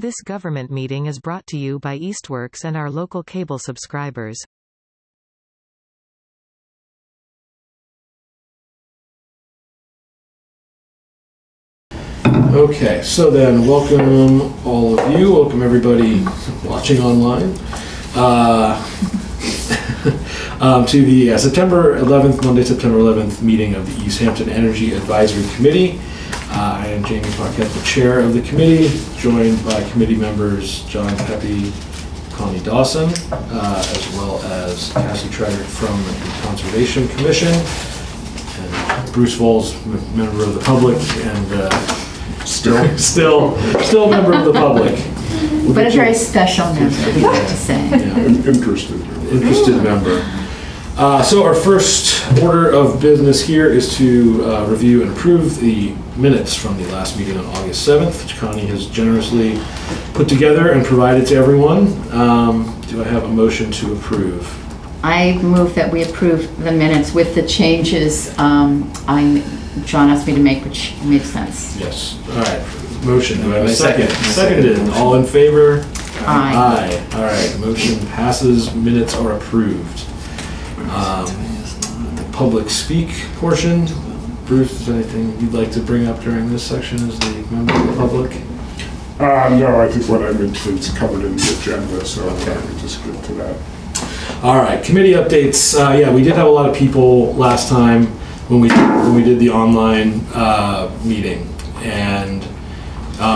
This government meeting is brought to you by Eastworks and our local cable subscribers. Okay, so then welcome all of you, welcome everybody watching online to the September 11th, Monday, September 11th meeting of the Easthampton Energy Advisory Committee. I am Jamie Paquette, the chair of the committee, joined by committee members John Pepe, Connie Dawson, as well as Cassie Treggert from the Conservation Commission, and Bruce Voles, member of the public, and still a member of the public. But a very special member, we have to say. Yeah. Interested member. So our first order of business here is to review and approve the minutes from the last meeting on August 7th, which Connie has generously put together and provided to everyone. Do I have a motion to approve? I move that we approve the minutes with the changes John asked me to make, which made sense. Yes. All right. Motion. Do I have a second? Seconded. All in favor? Aye. All right. Motion passes. Minutes are approved. The public speak portion. Bruce, is there anything you'd like to bring up during this section as the member of the public? No, I think what I mentioned is covered in the agenda, so Okay. I can just get to that. All right. Committee updates. Yeah, we did have a lot of people last time when we did the online meeting, and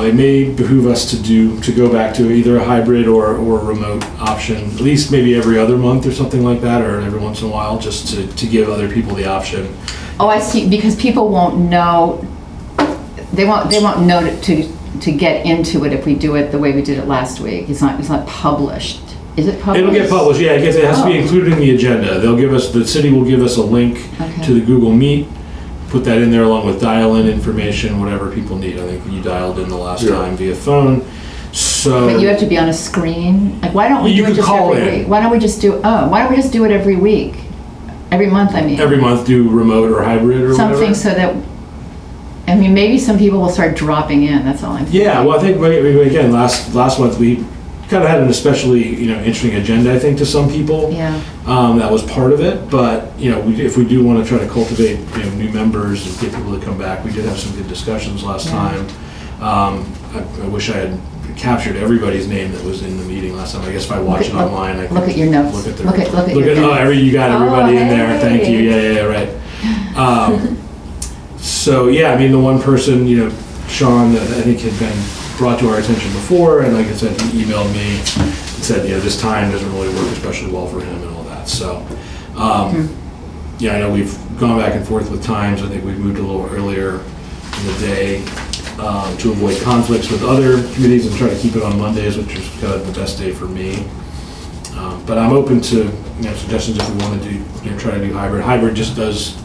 it may behoove us to go back to either a hybrid or a remote option, at least maybe every other month or something like that, or every once in a while, just to give other people the option. Oh, I see, because people won't know, they won't know to get into it if we do it the way we did it last week. It's not published. Is it published? It'll get published, yeah. I guess it has to be included in the agenda. The city will give us a link to the Google Meet, put that in there along with dial-in information, whatever people need. I think you dialed in the last time via phone. So But you have to be on a screen. Like, why don't we You do it could just call every in. week? Why don't we just do it every week? Every month, I mean. every month do remote or hybrid or Something whatever. so that, I mean, maybe some people will start dropping in, that's all I'm thinking. Yeah, well, I think again last month we kind of had an especially interesting agenda, I think, to some people. Yeah. That was part of it, but if we do want to try to cultivate new members and get people to come back, we did have some good discussions last time. I wish I had captured everybody's name that was in the meeting last time. I guess if I watch it online, I can look at your notes. Look at their, look at your notes. you got everybody in there. Hey. Thank you. Yeah, right. So yeah, I mean, the one person, Sean, that I think had been brought to our attention before, and like I said, he emailed me and said, this time doesn't really work especially well for him and all that. So, yeah, I know we've gone back and forth with times. I think we've moved a little earlier in the day to avoid conflicts with other committees and try to keep it on Mondays, which is kind of the best day for me. But I'm open to suggestions if we want to do try to do hybrid. Hybrid just does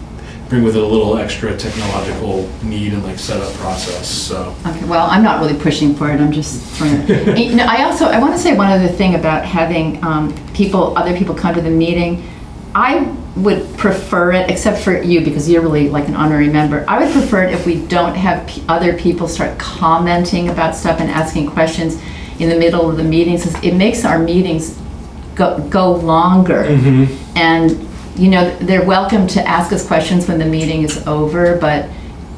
bring with it a little extra technological need and setup process. So Okay, well, I'm not really pushing for it. I'm just trying to. I want to say one other thing about having other people come to the meeting. I would prefer it, except for you because you're really like an honorary member. I would prefer it if we don't have other people start commenting about stuff and asking questions in the middle of the meetings. It makes our meetings go longer, and they're welcome to ask us questions when the meeting is over, but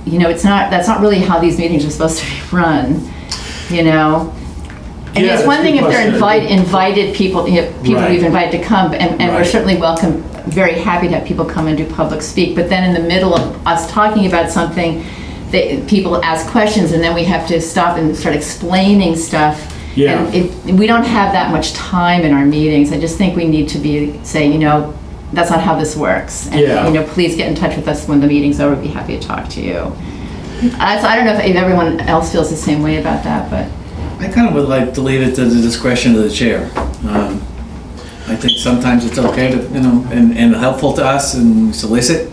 that's not really how these meetings are supposed to be run. And it's one thing if they're invited people, people we've invited to come, and we're certainly welcome, very happy to have people come and do public speak. But then in the middle of us talking about something, people ask questions, and then we have to stop and start explaining stuff. Yeah. And we don't have that much time in our meetings. I just think we need to say, that's not how this works. And please get in touch with us when the meeting's over. We'd be happy to talk to you. I don't know if everyone else feels the same way about that, but I kind of would like to leave it to the discretion of the chair. I think sometimes it's okay to, and helpful to us and solicit,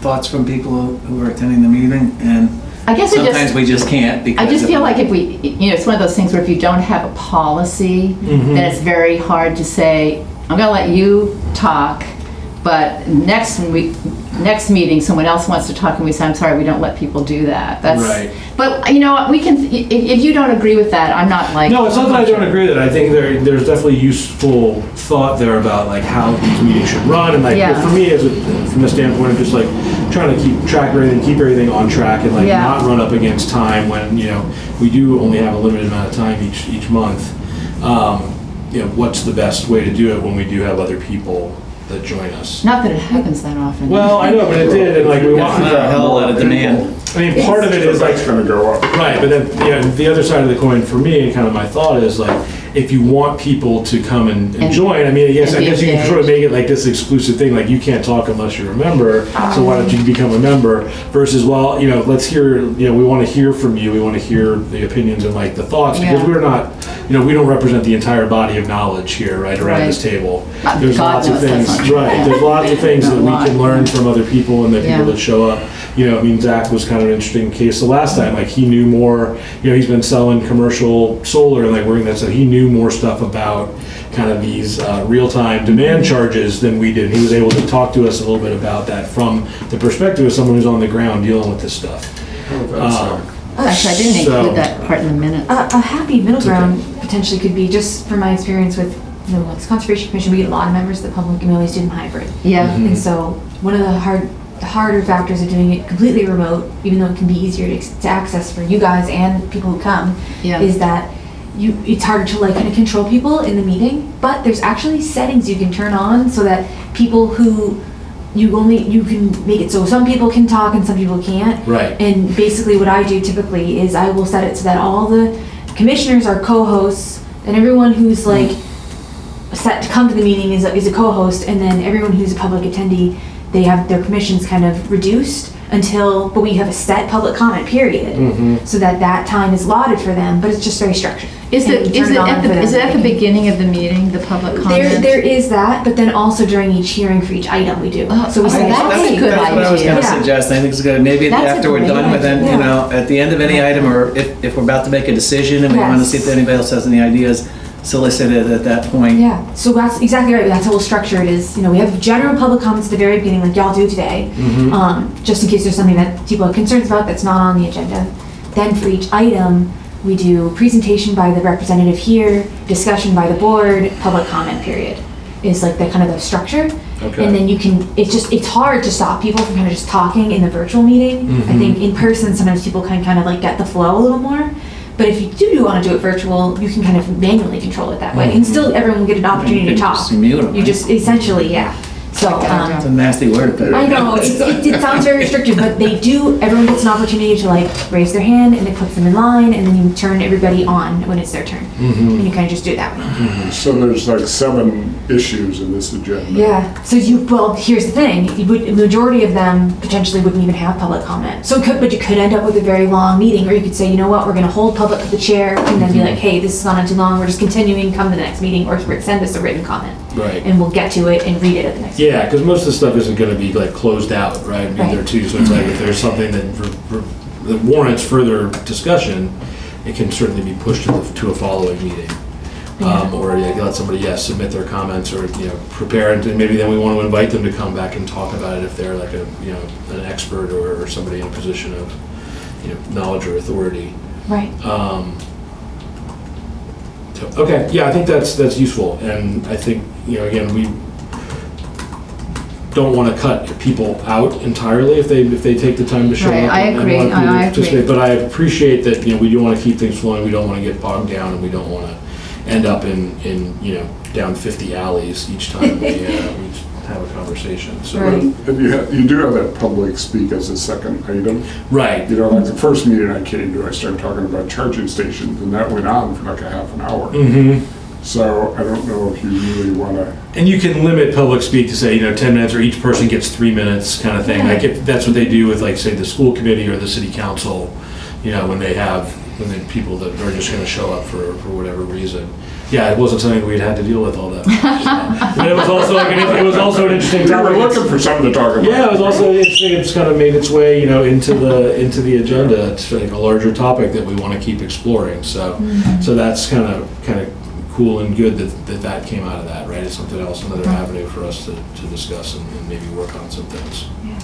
thoughts from people who are attending the meeting. And I guess sometimes we just can't because I just feel like if we, it's one of those things where if you don't have a policy, then it's very hard to say, I'm going to let you talk, but next week next meeting, someone else wants to talk and we say, I'm sorry, we don't let people do that. That's, Right. But, you know what, we can, if you don't agree with that, I'm not like. No, it's not that I don't agree with it. I think there's definitely useful thought there about like how these meetings should run, and like Yeah. for me, from the standpoint of just like trying to keep track of everything, keep everything on track, and like Yeah. not run up against time when we do only have a limited amount of time each month. What's the best way to do it when we do have other people that join us? Not that it happens that often. Well, I know, but it did, and like we want. It's not a hell of a demand. I mean, part of it is like It's gonna go up. right, but then the other side of the coin for me, and kind of my thought is like, if you want people to come and join, I mean, I guess and be you can sort of engaged. make it like this exclusive thing, like you can't talk unless you're a member, so why don't you become a member? Versus, well, let's hear, we want to hear from you, we want to hear the opinions and like the thoughts, because Yeah. we're not, we don't represent the entire body of knowledge here, right, around Right. this table. God There's lots of knows that's things, not true. right, there's lots of things that we can learn from other people and the people Yeah. that show up. I mean, Zach was kind of an interesting case the last time, like he knew more, he's been selling commercial solar and like working that stuff, he knew more stuff about kind of these real-time demand charges than we did. He was able to talk to us a little bit about that from the perspective of someone who's on the ground dealing with this stuff. Oh, that's, Oh, actually, I didn't So- include that part in the minutes. A happy middle ground potentially could be, just from my experience with the Conservation Commission, we get a lot of members of the public, and we always do them hybrid. Yeah. And so one of the harder factors of doing it completely remote, even though it can be easier to access for you guys and people who come, Yeah. is that it's harder to like kind of control people in the meeting, but there's actually settings you can turn on so that people who you can make it so some people can talk and some people can't. Right. And basically what I do typically is I will set it so that all the commissioners are co-hosts, and everyone who's like set to come to the meeting is a co-host, and then everyone who's a public attendee, they have their permissions kind of reduced but we have a set public comment period, so that time is allotted for them, but it's just very structured. Is And it, we turn is it on at for the, them. is it at the beginning of the meeting, the public comment? There is that, but then also during each hearing for each item we do. Oh, So we oh, say, that's a hey, good That's what I was idea. gonna Yeah. suggest. I think it's good. Maybe That's a after we're great done with it, idea. at the end of any item, or if we're about to make a decision and we want to Yes. see if anybody else has any ideas, solicit it at that point. Yeah, so that's exactly right. That's how we'll structure it is, we have general public comments at the very beginning, like y'all do today, just in case there's something that people have concerns about that's not on the agenda. Then for each item, we do presentation by the representative here, discussion by the board, public comment period is like the kind of the structure. Okay. And then it's hard to stop people from kind of just talking in the virtual meeting. I think in person, sometimes people can kind of like get the flow a little more. But if you do want to do it virtual, you can kind of manually control it that way. And still everyone will get an opportunity to You can talk. just mute 'em, You right? just, essentially, yeah. So, It's a nasty word, but. I know, it sounds very restrictive, but everyone gets an opportunity to like raise their hand, and it puts them in line, and then you turn everybody on when it's their turn. And you kind of just do it that way. so there's like 7 issues in this agenda. Yeah, so here's the thing, a majority of them potentially wouldn't even have public comment. But you could end up with a very long meeting, or you could say, you know what, we're gonna hold public to the chair, and then be like, hey, this has gone on too long, we're just continuing, come to the next meeting, or send us a written comment. Right. And we'll get to it and read it at the next meeting. Yeah, because most of the stuff isn't going to be like closed out, right? Either too. So it's like if there's something that warrants further discussion, it can certainly be pushed to a following meeting. Or let somebody submit their comments, or prepare it, and maybe then we want to invite them to come back and talk about it if they're like an expert or somebody in a position of knowledge or authority. Right. Okay, yeah, I think that's useful, and I think again we don't want to cut people out entirely if they take the time to show Right, up. I and agree. want people to I participate. agree. But I appreciate that we do want to keep things flowing. We don't want to get bogged down, and we don't want to end up in down 50 alleys each time we have a conversation. So Right. And you do have that public speak as a second item. right. Like the first meeting I came to, I started talking about charging stations, and that went on for like a half an hour. Mm-hmm. So I don't know if you really want to. And you can limit public speak to say 10 minutes, or each person gets 3 minutes, kind of thing. Yeah. Like if that's what they do with like say the school committee or the city council, when they people that are just going to show up for whatever reason. Yeah, it wasn't something we'd had to deal with all that much. But it was also an interesting We were topic. looking for something to talk about. Yeah, it was also interesting. It's kind of made its way, into the agenda. It's like a larger topic that we want to keep exploring. So that's kind of cool and good that came out of that, right? It's something else, another avenue for us to discuss and maybe work on some things. Yeah.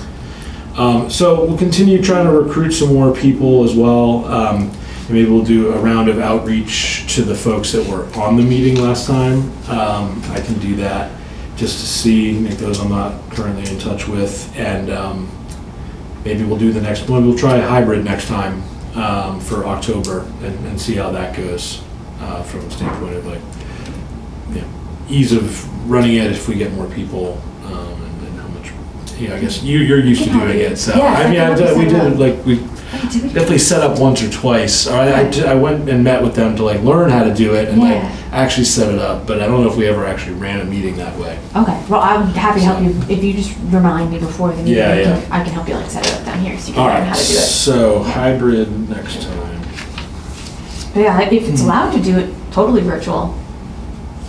So we'll continue trying to recruit some more people as well. And maybe we'll do a round of outreach to the folks that were on the meeting last time. I can do that just to see, make those I'm not currently in touch with. And maybe we'll do the next one. We'll try a hybrid next time for October and see how that goes from the standpoint of like, you know, ease of running it if we get more people, and how much, I guess you're used to doing it, so. Yeah, I mean, we did, like, we Did we? definitely set up once or twice. Or I went and met with them to like learn how to do it and like Yeah. actually set it up, but I don't know if we ever actually ran a meeting that way. Okay, well, I'm happy to help you, if you just remind me before the meeting. Yeah. I can help you like set it up down here so you can All learn right, how to do it. so hybrid next time. But yeah, if it's allowed to do it totally virtual,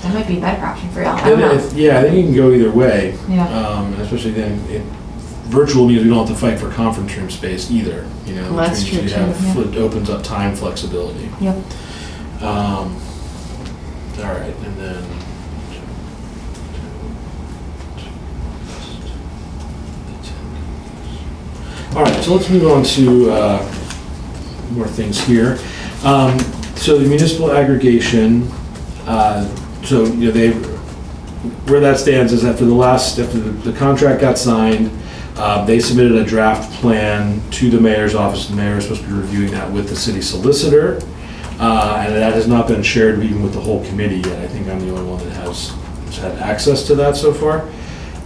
that might be a better option for y'all. I don't know. Yeah, I think you can go either way. Yeah. Especially then, virtual means we don't have to fight for conference room space either, you know. Well, that's which means true, you have- too, It opens up time flexibility. Yep. All right, and then. All right, so let's move on to more things here. So the municipal aggregation, so, you know, where that stands is after the contract got signed, they submitted a draft plan to the mayor's office. The mayor is supposed to be reviewing that with the city solicitor. And that has not been shared even with the whole committee yet. I think I'm the only one that has had access to that so far.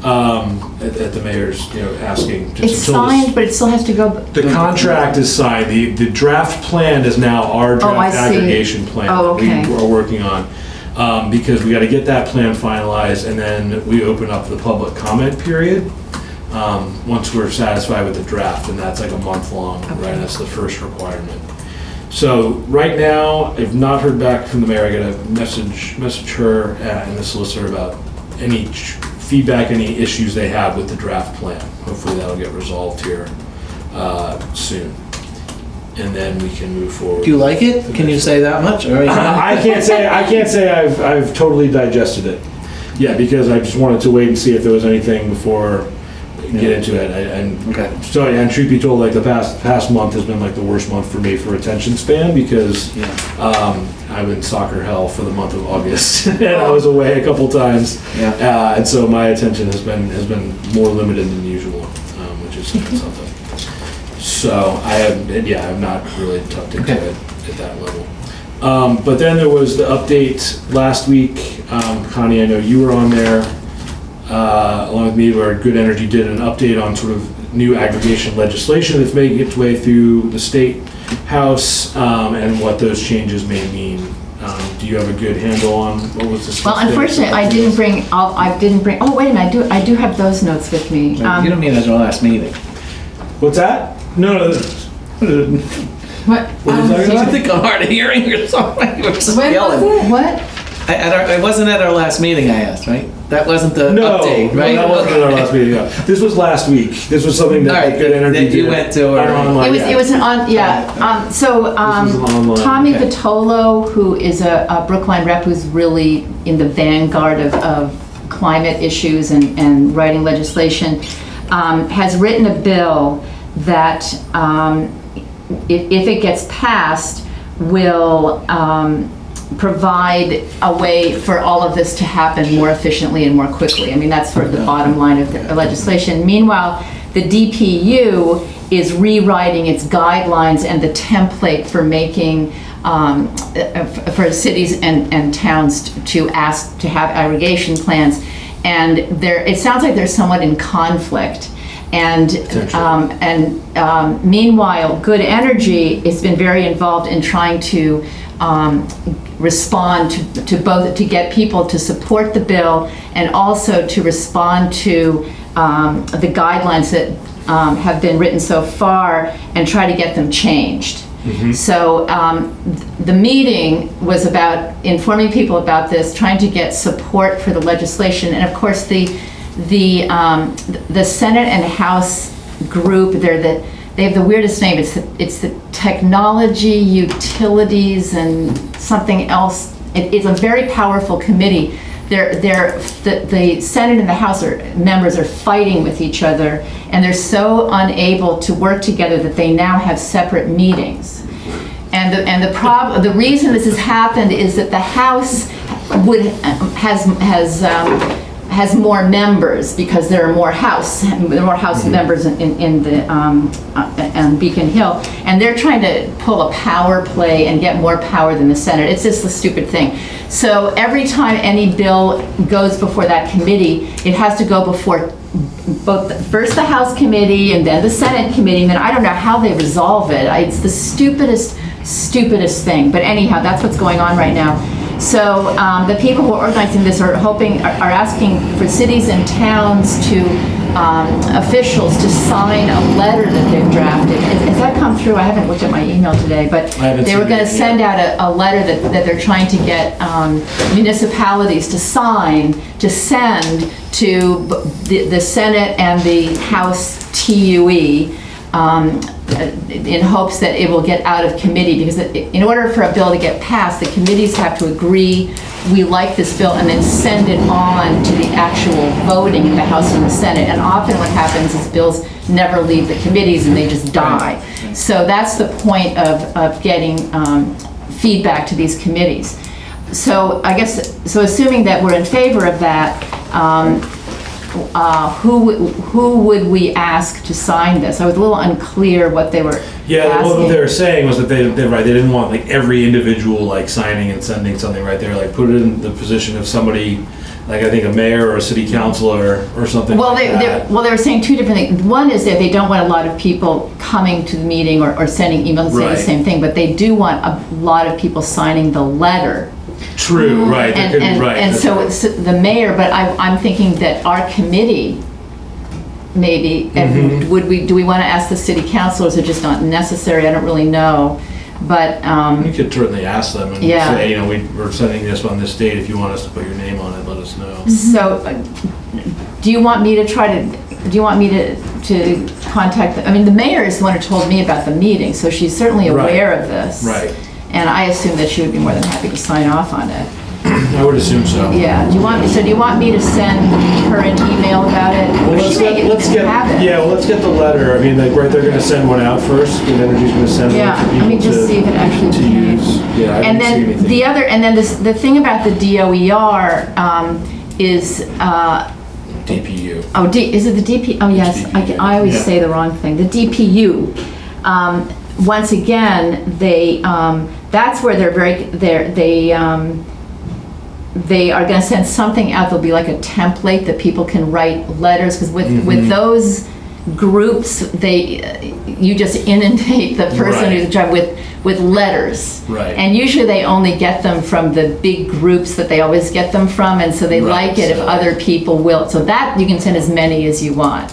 At the mayor's, you know, asking. just It's until this- signed, but it still has to go. The contract is signed. The draft plan is now our Oh, I draft see. aggregation plan Oh, that we okay. are working on. Because we got to get that plan finalized, and then we open up the public comment period once we're satisfied with the draft, and that's like a month long, right? That's the first requirement. So right now, I've not heard back from the mayor. I got to message her and the solicitor about any feedback, any issues they have with the draft plan. Hopefully that'll get resolved here soon, and then we can move forward. Do you like it? Can you say that much? Or I can't say I've totally digested it. Yeah, because I just wanted to wait and see if there was anything before we get into it. Okay. So, and truth be told, like the past month has been like the worst month for me for attention span because I'm in soccer hell for the month of August and I was away a couple times. Yeah. And so my attention has been more limited than usual, which is something. So I have not really tucked into it at that level. But then there was the update last week. Connie, I know you were on there, along with me, where Good Energy did an update on sort of new aggregation legislation that's making its way through the state house, and what those changes may mean. Do you have a good handle on what was discussed? Well, unfortunately, I didn't bring. Oh, wait a minute. I do have those notes with me. You don't mean at our last meeting. What's that? No. What? What is that? Did you think I'm hard of hearing or something? You were just When yelling. was it? What? It wasn't at our last meeting, I asked, right? That wasn't the No, update, right? that wasn't in our last meeting. No. This was last week. This was something that All right, Good Energy that you did went to, or- on online, It was an on, yeah. This was an online, Tommy okay. Vitolo, who is a Brookline rep who's really in the vanguard of climate issues and writing legislation, has written a bill that, if it gets passed, will provide a way for all of this to happen more efficiently and more quickly. I mean, that's sort of the bottom line of the legislation. Meanwhile, the DPU is rewriting its guidelines and the template for making, for cities and towns to ask to have aggregation plans. And it sounds like they're somewhat in conflict. And meanwhile, Good Energy has been very involved in trying to respond to both, to get people to support the bill and also to respond to the guidelines that have been written so far and try to get them changed. So the meeting was about informing people about this, trying to get support for the legislation, and of course the Senate and House group, they have the weirdest name. It's the Technology, Utilities, and something else. It's a very powerful committee the Senate and the House members are fighting with each other, and they're so unable to work together that they now have separate meetings. And the reason this has happened is that the House has more members because there are more House members in Beacon Hill, and they're trying to pull a power play and get more power than the Senate. It's just a stupid thing. So every time any bill goes before that committee, it has to go before first the House committee and then the Senate committee, and then I don't know how they resolve it. It's the stupidest thing. But anyhow, that's what's going on right now. So the people who are organizing this are asking for cities and towns officials to sign a letter that they've drafted. Has that come through? I haven't looked at my email today, but they were going to send out a letter that they're trying to get municipalities to sign, to send to the Senate and the House TUE, in hopes that it will get out of committee, because in order for a bill to get passed, the committees have to agree, we like this bill, and then send it on to the actual voting in the House and the Senate. And often what happens is bills never leave the committees and they just die. So that's the point of getting feedback to these committees. So I guess, assuming that we're in favor of that, who would we ask to sign this? I was a little unclear what they were asking. What they were saying was that they didn't want like every individual like signing and sending something right there. Like put it in the position of somebody, like I think a mayor or a city councilor or something. Well, like that. they were saying two different things. One is that they don't want a lot of people coming to the meeting or sending emails saying the same thing, but they do want a lot of people signing the letter. True, right. And so it's the mayor, but I'm thinking that our committee, maybe, and do we want to ask the city councilors, or just not necessary? I don't really know, but you could certainly ask them and say, we're sending this on this date. If you want us to put your name on it, let us know. So, do you want me to contact? I mean, the mayor is the one who told me about the meeting, so she's certainly aware of this. Right. And I assume that she would be more than happy to sign off on it. I would assume so. Yeah. Do you want me to send her an email about it? Well, let's get the letter. I mean, they're going to send one out first. Good Energy's going to send one to people let me just see if it actually to use. Yeah, and then the thing about the DOER is DPU. Is it the DP? Oh yes, DPU. I always say the wrong thing. The DPU. Once again, that's where they are going to send something out. There'll be like a template that people can write letters, because with those groups, you just inundate the person who's job with letters. Right. And usually they only get them from the big groups that they always get them from, and so they like it if other people will. So that you can send as many as you want.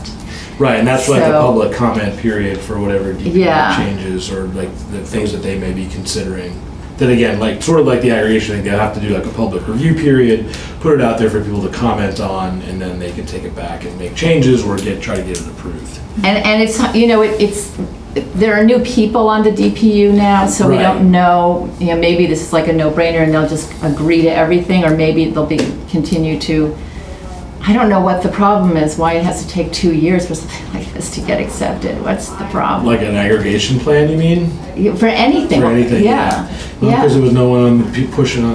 Right, and that's like the public comment period for whatever DPI changes or like the things that they may be considering. Then again, like sort of like the aggregation thing, they'll have to do like a public review period, put it out there for people to comment on, and then they can take it back and make changes or try to get it approved. And it's there are new people on the DPU now, so we don't know. Maybe this is like a no-brainer, and they'll just agree to everything, or maybe they'll continue to. I don't know what the problem is, why it has to take 2 years for something like this to get accepted. What's the problem? Like an aggregation plan, you mean? For anything. For anything, yeah. Because there was no one on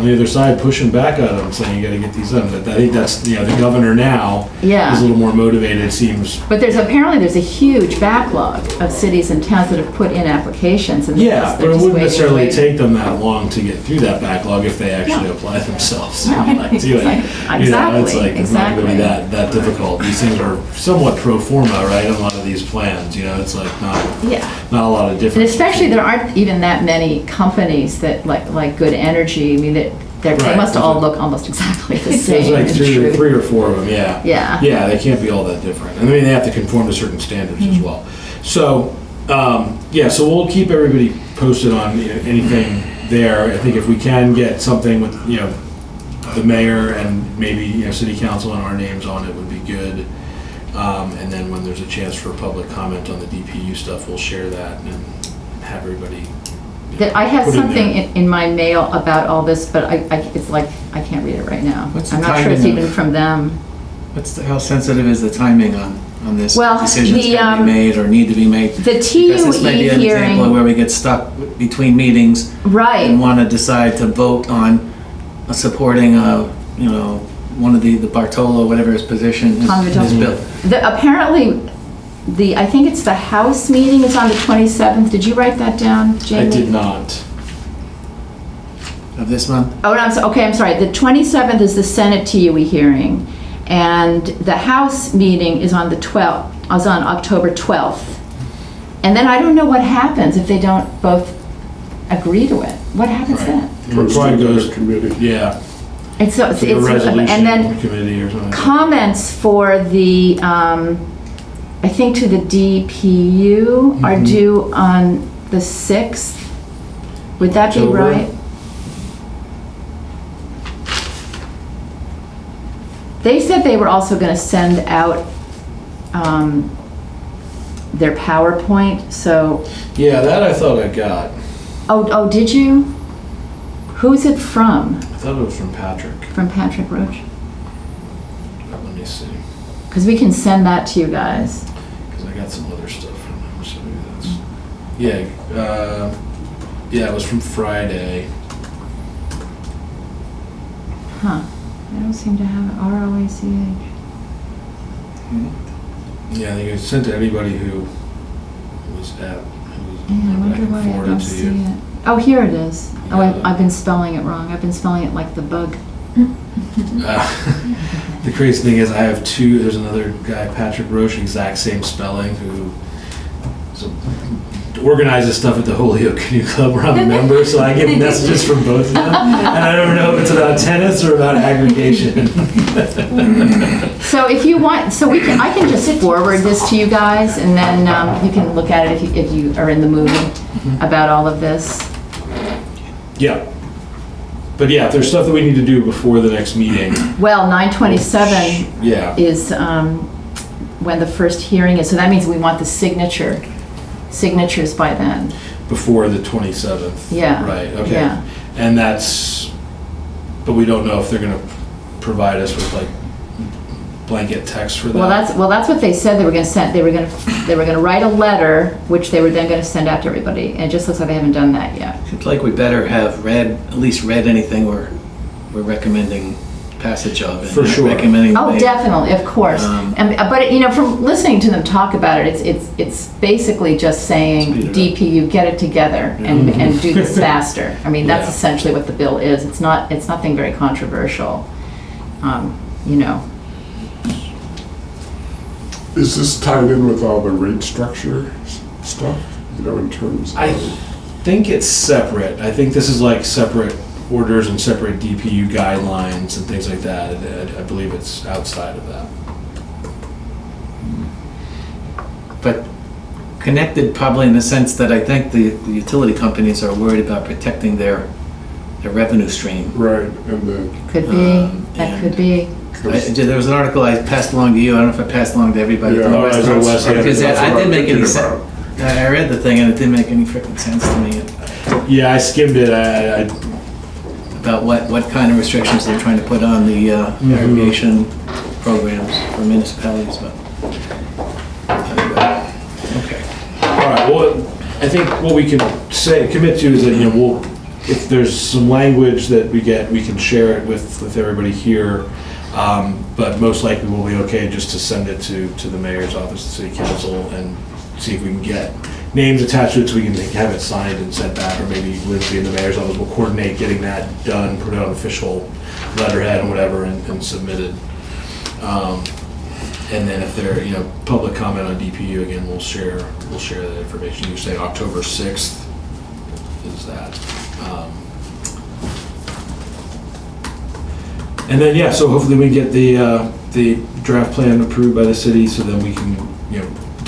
the other side pushing back at them saying you got to get these done. But I think that's, the governor now is a little more motivated, it seems. But there's a huge backlog of cities and towns that have put in applications. And but it wouldn't necessarily take them that long to get through that backlog if they actually apply themselves. Exactly. It's not going to be that difficult. These things are somewhat pro forma, right? A lot of these plans, it's like not a lot of difference. And especially there aren't even that many companies that like Good Energy. I mean, they must all look almost exactly the same. There's like three or four of them, Yeah, they can't be all that different. I mean, they have to conform to certain standards as well. So, so we'll keep everybody posted on anything there. I think if we can get something with, the mayor and maybe, city council and our names on it would be good. And then when there's a chance for public comment on the DPU stuff, we'll share that and have everybody I had put in something there. in my mail about all this, but it's like, I can't read it right now. What's the I'm not sure it's timing even of- from them. How sensitive is the timing on this? Well, Decisions the, can be made or need to be made? The Because this may be TUE an example of hearing, where we get stuck between meetings and right, want to decide to vote on supporting, one of the Bartolo, whatever his position is, Tom Bartolo. his bill. Apparently, I think it's the House meeting, it's on the 27th. Did you write that down, I Jamie? did not. Of this month? Oh, no, I'm sorry. The 27th is the Senate TUE hearing, and the House meeting is on the 12th, is on October 12th. And then I don't know what happens if they don't both agree to it. What happens Right. then? It probably goes, committee. yeah, And so like a resolution and then committee or something. comments for the, I think to the DPU are due on the 6th. Would that be October? right? They said they were also going to send out their PowerPoint, so, Yeah, that I thought I got. oh, did you? Who's it from? I thought it was from Patrick. From Patrick Roach? Let me see, Because we can send that to you guys. because I got some other stuff from him, so maybe that's, yeah, it was from Friday. Huh. I don't seem to have it. ROACH. Yeah, I think it sent to anybody who was at, Yeah, I wonder why I don't see it. Oh, here it is. Oh, Yeah. I've been spelling it wrong. I've been spelling it like the bug. The crazy thing is I have two, there's another guy, Patrick Roche, exact same spelling, who organizes stuff at the Holyoke Canoe Club where I'm a member, so I get messages from both of them. And I don't know if it's about tennis or about aggregation. So if you want, I can just forward this to you guys, and then you can look at it if you are in the mood about all of this. Yeah. But yeah, if there's stuff that we need to do before the next meeting, Well, 9/27 yeah. is when the first hearing is, so that means we want the signatures by then. Before the 27th. Yeah. Right, okay. Yeah. And that's, but we don't know if they're gonna provide us with like blanket text for that. Well, that's what they said they were going to send. They were going to write a letter, which they were then going to send out to everybody. And it just looks like they haven't done that yet. Seems like we better have at least read anything we're recommending passage of. And For sure. Recommending. Oh, definitely, of course. But from listening to them talk about it, it's basically just saying, Speed it up. DPU, get it together and do this faster. I mean, that's Yeah. essentially what the bill is. It's nothing very controversial. You know. Is this tied in with all the rate structure stuff, in terms of? I think it's separate. I think this is like separate orders and separate DPU guidelines and things like that. I believe it's outside of that. But connected probably in the sense that I think the utility companies are worried about protecting their revenue stream. Right, and the, Could be. That and- could be. There was an article I passed along to you. I don't know if I passed along to everybody. yeah, from the rest of us. West End. Because that's I what I'm didn't make any thinking sense. about. I read the thing and it didn't make any freaking sense to me Yeah, I skimmed it. I about what kind of restrictions they're trying to put on the irrigation programs for municipalities, but. Okay. all right. Well, I think what we can commit to is that if there's some language that we get, we can share it with everybody here. But most likely we'll be okay just to send it to the mayor's office, the city council, and see if we can get names attached to it so we can have it signed and sent back, or maybe Lindsay in the mayor's office will coordinate getting that done, put it on official letterhead and whatever, and submitted. And then if there, public comment on DPU, again, we'll share that information. You say October 6th is that. And then, so hopefully we get the draft plan approved by the city, so then we can,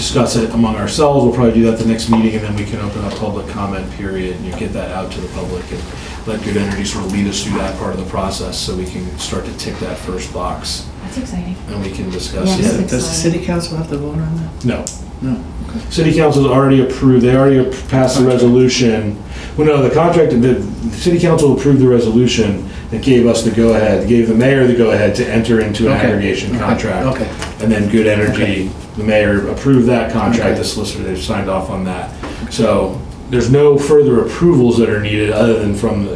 discuss it among ourselves. We'll probably do that the next meeting, and then we can open up public comment period and get that out to the public and let Good Energy sort of lead us through that part of the process so we can start to tick that first box That's exciting. and we can discuss Yes. it. Does the city council have to vote on that? No. No. City council's already approved, they already passed the resolution. Well, no, the contract, the city council approved the resolution that gave us the go-ahead, gave the mayor the go-ahead to enter into an Okay. aggregation contract. Okay. And then Good Energy, the mayor approved that contract, Okay. the solicitor, they've signed off on that. So there's no further approvals that are needed other than from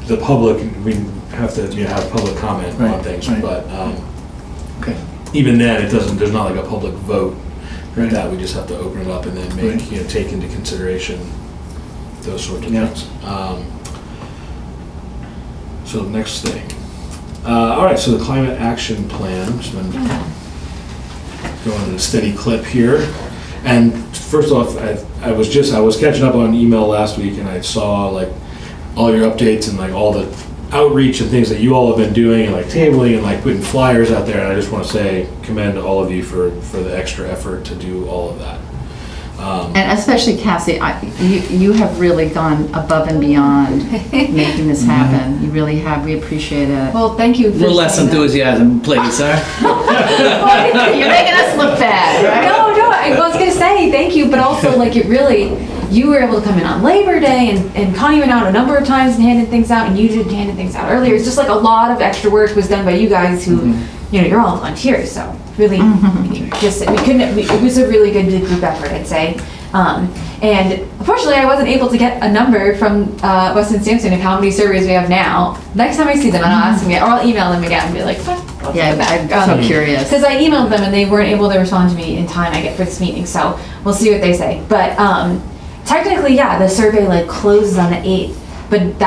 the public. We have to, have public comment on Right, things, right. but, Okay. even then, there's not like a public vote Right. with that. We just have to open it up and then make, Right. take into consideration those sorts of Yeah. things. So next thing. All right, so the climate action plan, just been going at a steady clip here. And first off, I was catching up on email last week and I saw like all your updates and like all the outreach and things that you all have been doing and like tabling and like putting flyers out there. And I just want to say, commend all of you for the extra effort to do all of that. And especially Cassie, you have really gone above and beyond making this happen. You really have. We appreciate it. Well, thank you. A little less enthusiasm, please, huh? You're making us look bad, right? No, I was gonna say thank you, but also like you were able to come in on Labor Day and Connie went out a number of times and handed things out, and you did handed things out earlier. It's just like a lot of extra work was done by you guys who, you're all volunteers, so really, it was a really good group effort, I'd say. And unfortunately, I wasn't able to get a number from Weston Sampson of how many surveys we have now. Next time I see them, I'll ask them again, or I'll email them again and be like, what? Yeah, I'm so curious. Because I emailed them and they weren't able to respond to me in time I get for this meeting, so we'll see what they say. But technically, yeah, the survey like closes on the 8th, but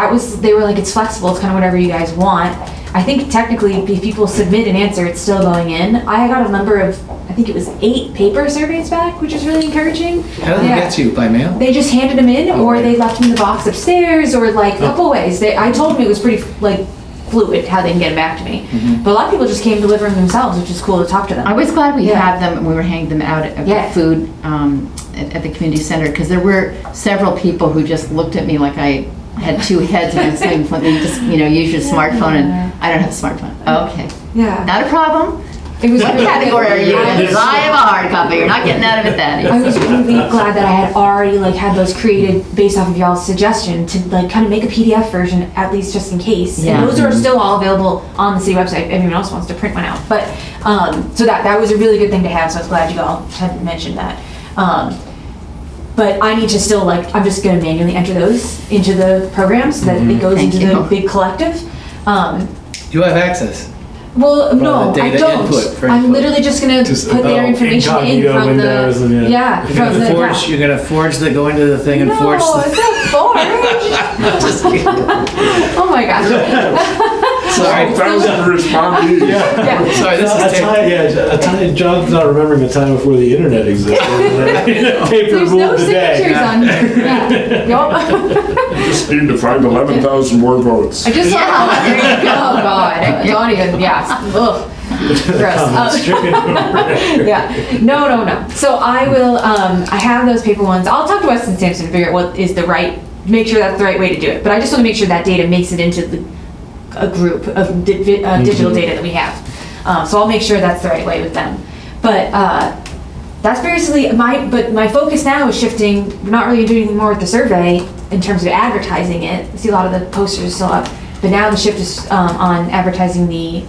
they were like, it's flexible, it's kind of whatever you guys want. I think technically if people submit an answer, it's still going in. I got a number of, I think it was 8 paper surveys back, which is really encouraging. How did they get to you, by mail? They just handed them in, or they left them in the box upstairs, or like a couple ways. I told them it was pretty like fluid how they can get them back to me. But a lot of people just came deliver them themselves, which is cool to talk to them. I was glad we had them, we were hanging them out at the food at the community center, because there were several people who just looked at me like I had 2 heads and saying, you just use your smartphone, and I don't have a smartphone. Okay. Yeah. Not a problem. It was What really category are you in? good. I am a hard copy. You're not getting out of it that I easy. was really glad that I had already like had those created based off of y'all's suggestion to like kind of make a PDF version, at least just in case. Yeah. And those are still all available on the city website if anyone else wants to print one out. But so that was a really good thing to have, so I was glad you all had mentioned that. But I need to still I'm just gonna manually enter those into the program so that it goes Thank into you. the big collective. You have access. Well, no, the I data don't. input for I'm input. literally just gonna put their information in incognito from windows the, and yeah, You're from gonna the. forge. You're gonna forge the go into the thing and No, forge it's the. not forged. Just kidding. Oh my gosh. Sorry. 1,000 respondees. Yeah. Sorry. This is tape. John's not remembering a time before the internet existed. Paper There's ruled no the day. signatures on here. Yeah. Yup. Just need to find 11,000 more votes. I just saw that. There you go. Oh God. Don't even. Yeah. Ugh. Gross. Yeah. No. So I will. I have those paper ones. I'll talk to Weston Sampson to figure out what is the right. Make sure that's the right way to do it. But I just want to make sure that data makes it into a group of digital data that we have. So I'll make sure that's the right way with them. But that's basically my focus now is shifting. We're not really doing anything more with the survey in terms of advertising it. I see a lot of the posters are still up, but now the shift is on advertising the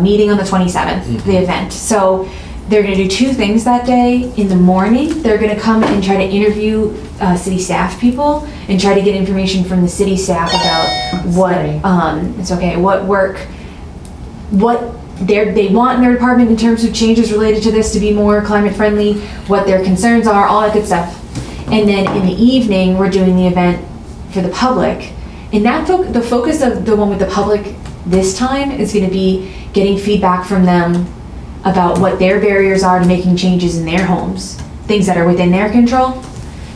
meeting on the 27th, the event. So they're going to do 2 things that day. In the morning, they're going to come and try to interview city staff people and try to get information from the city staff about what they want in their department in terms of changes related to this to be more climate friendly, what their concerns are, all that good stuff. And then in the evening, we're doing the event for the public. And that the focus of the one with the public this time is going to be getting feedback from them about what their barriers are to making changes in their homes, things that are within their control,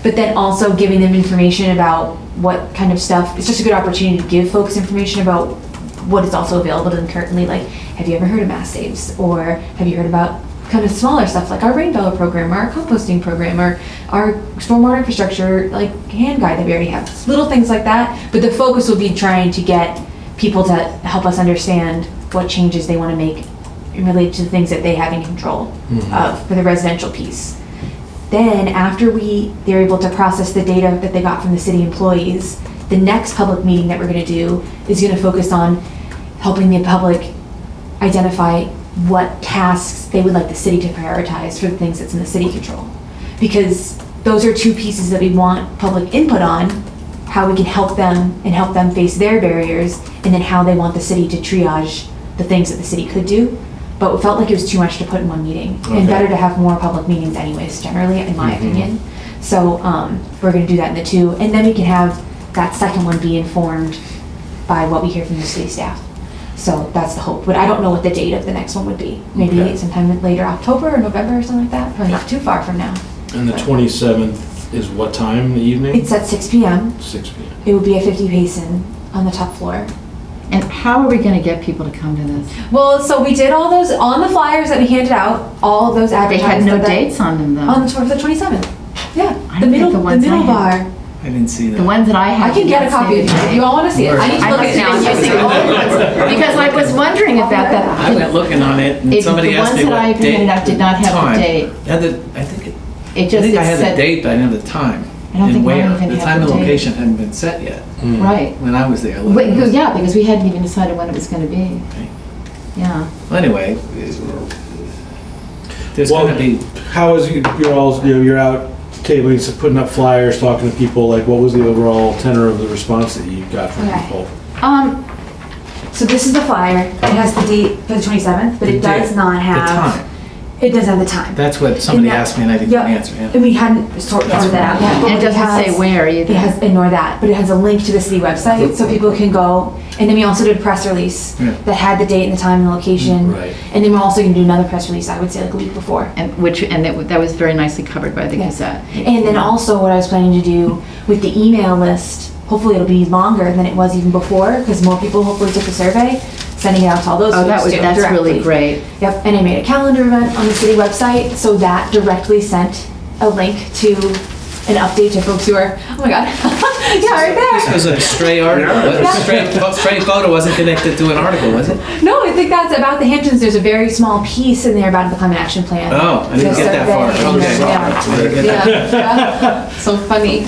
but then also giving them information about what kind of stuff. It's just a good opportunity to give folks information about what is also available to them currently. Like, have you ever heard of mass saves? Or have you heard about kind of smaller stuff like our rain barrel program, or our composting program, or our stormwater infrastructure like hand guide that we already have. Little things like that, but the focus will be trying to get people to help us understand what changes they want to make related to the things that they have in control of for the residential piece. Then after they're able to process the data that they got from the city employees, the next public meeting that we're going to do is going to focus on helping the public identify what tasks they would like the city to prioritize for the things that's in the city control. Because those are two pieces that we want public input on, how we can help them and help them face their barriers, and then how they want the city to triage the things that the city could do. But it felt like it was too much to put in one meeting, and better to have more public meetings anyways, generally, in my opinion. So we're gonna do that in the two, and then we can have that second one be informed by what we hear from the city staff. So that's the hope, but I don't know what the date of the next one would be. Maybe sometime later October or November or something like that, probably not too far from now. And the 27th is what time in the evening? It's at 6 p.m. 6 p.m. It would be a 50 basin on the top floor. And how are we going to get people to come to this? Well, so we did all those on the flyers that we handed out, all of those They advertisements. had no dates on them, though. On the 27th. Yeah, I the think middle, the the ones I middle had. bar. I didn't see that. The ones that I have. I can get a copy if you all want to see it. I need to I look must at it now. have been using old ones, because I was wondering about I that. went looking on it, and somebody asked me The what ones that I date. handed out did not have time. the date. I think It I just think I had the said, date, but I didn't have the time. I don't and think mine where. even The had time the and date. location hadn't been set yet right. when I was there. Wait, yeah, because we hadn't even decided when it was going to be. Right. Yeah. Well, anyway, there's Well, going to be. how is you're out tabling, so putting up flyers, talking to people, like what was the overall tenor of the response that you got from Okay. people? So this is the flyer. It has the date for the 27th, but it does not have the time. It doesn't have the time. That's what somebody And that- asked me, and I didn't Yep. answer. Yeah. And we hadn't sorted that out yet. but And it doesn't has- say where either. It has, ignore that, but it has a link to the city website, so people can go. And then we also did a press release Yeah. that had the date and the time and the location. Right. And then we're also gonna do another press release, I would say like a week before. That was very nicely covered by the Yeah. Gazette. And then also what I was planning to do with the email list, hopefully it'll be longer than it was even before, because more people hopefully took the survey, sending it out to all those Oh, folks too, that's really directly. great. Yep, and I made a calendar event on the city website, so that directly sent a link to an update to folks who are, oh my god, yeah, right This there. was a stray article. Yeah. Stray photo wasn't connected to an article, was it? No, I think that's about the Hamptons. There's a very small piece in there about the climate action plan. Oh, I didn't The get that far. survey and Okay. the- Yeah, yeah. So funny.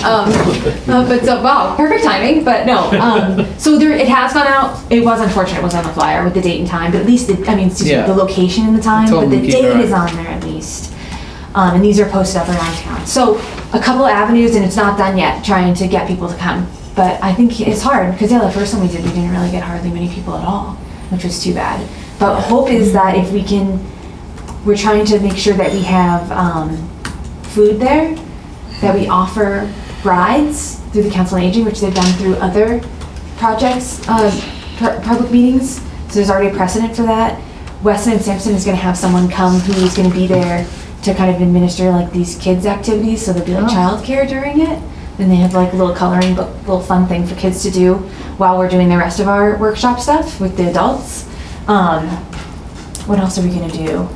But so, wow, perfect timing, but no. So there, it has gone out. It was unfortunate it wasn't on the flyer with the date and time, but at least, Yeah. the location and the time, Told but them the to keep date it on. is on there at least. And these are posted up around town. So a couple of avenues, and it's not done yet, trying to get people to come. But I think it's hard, because yeah, the first one we did, we didn't really get hardly many people at all, which was too bad. But hope is that if we can, we're trying to make sure that we have food there, that we offer rides through the Council on Aging, which they've done through other projects, public meetings. So there's already a precedent for that. Weston and Sampson is going to have someone come who's going to be there to kind of administer like these kids' activities. So there'll be like Oh. childcare during it. Then they have like a little coloring book, little fun thing for kids to do while we're doing the rest of our workshop stuff with the adults. What else are we going to do?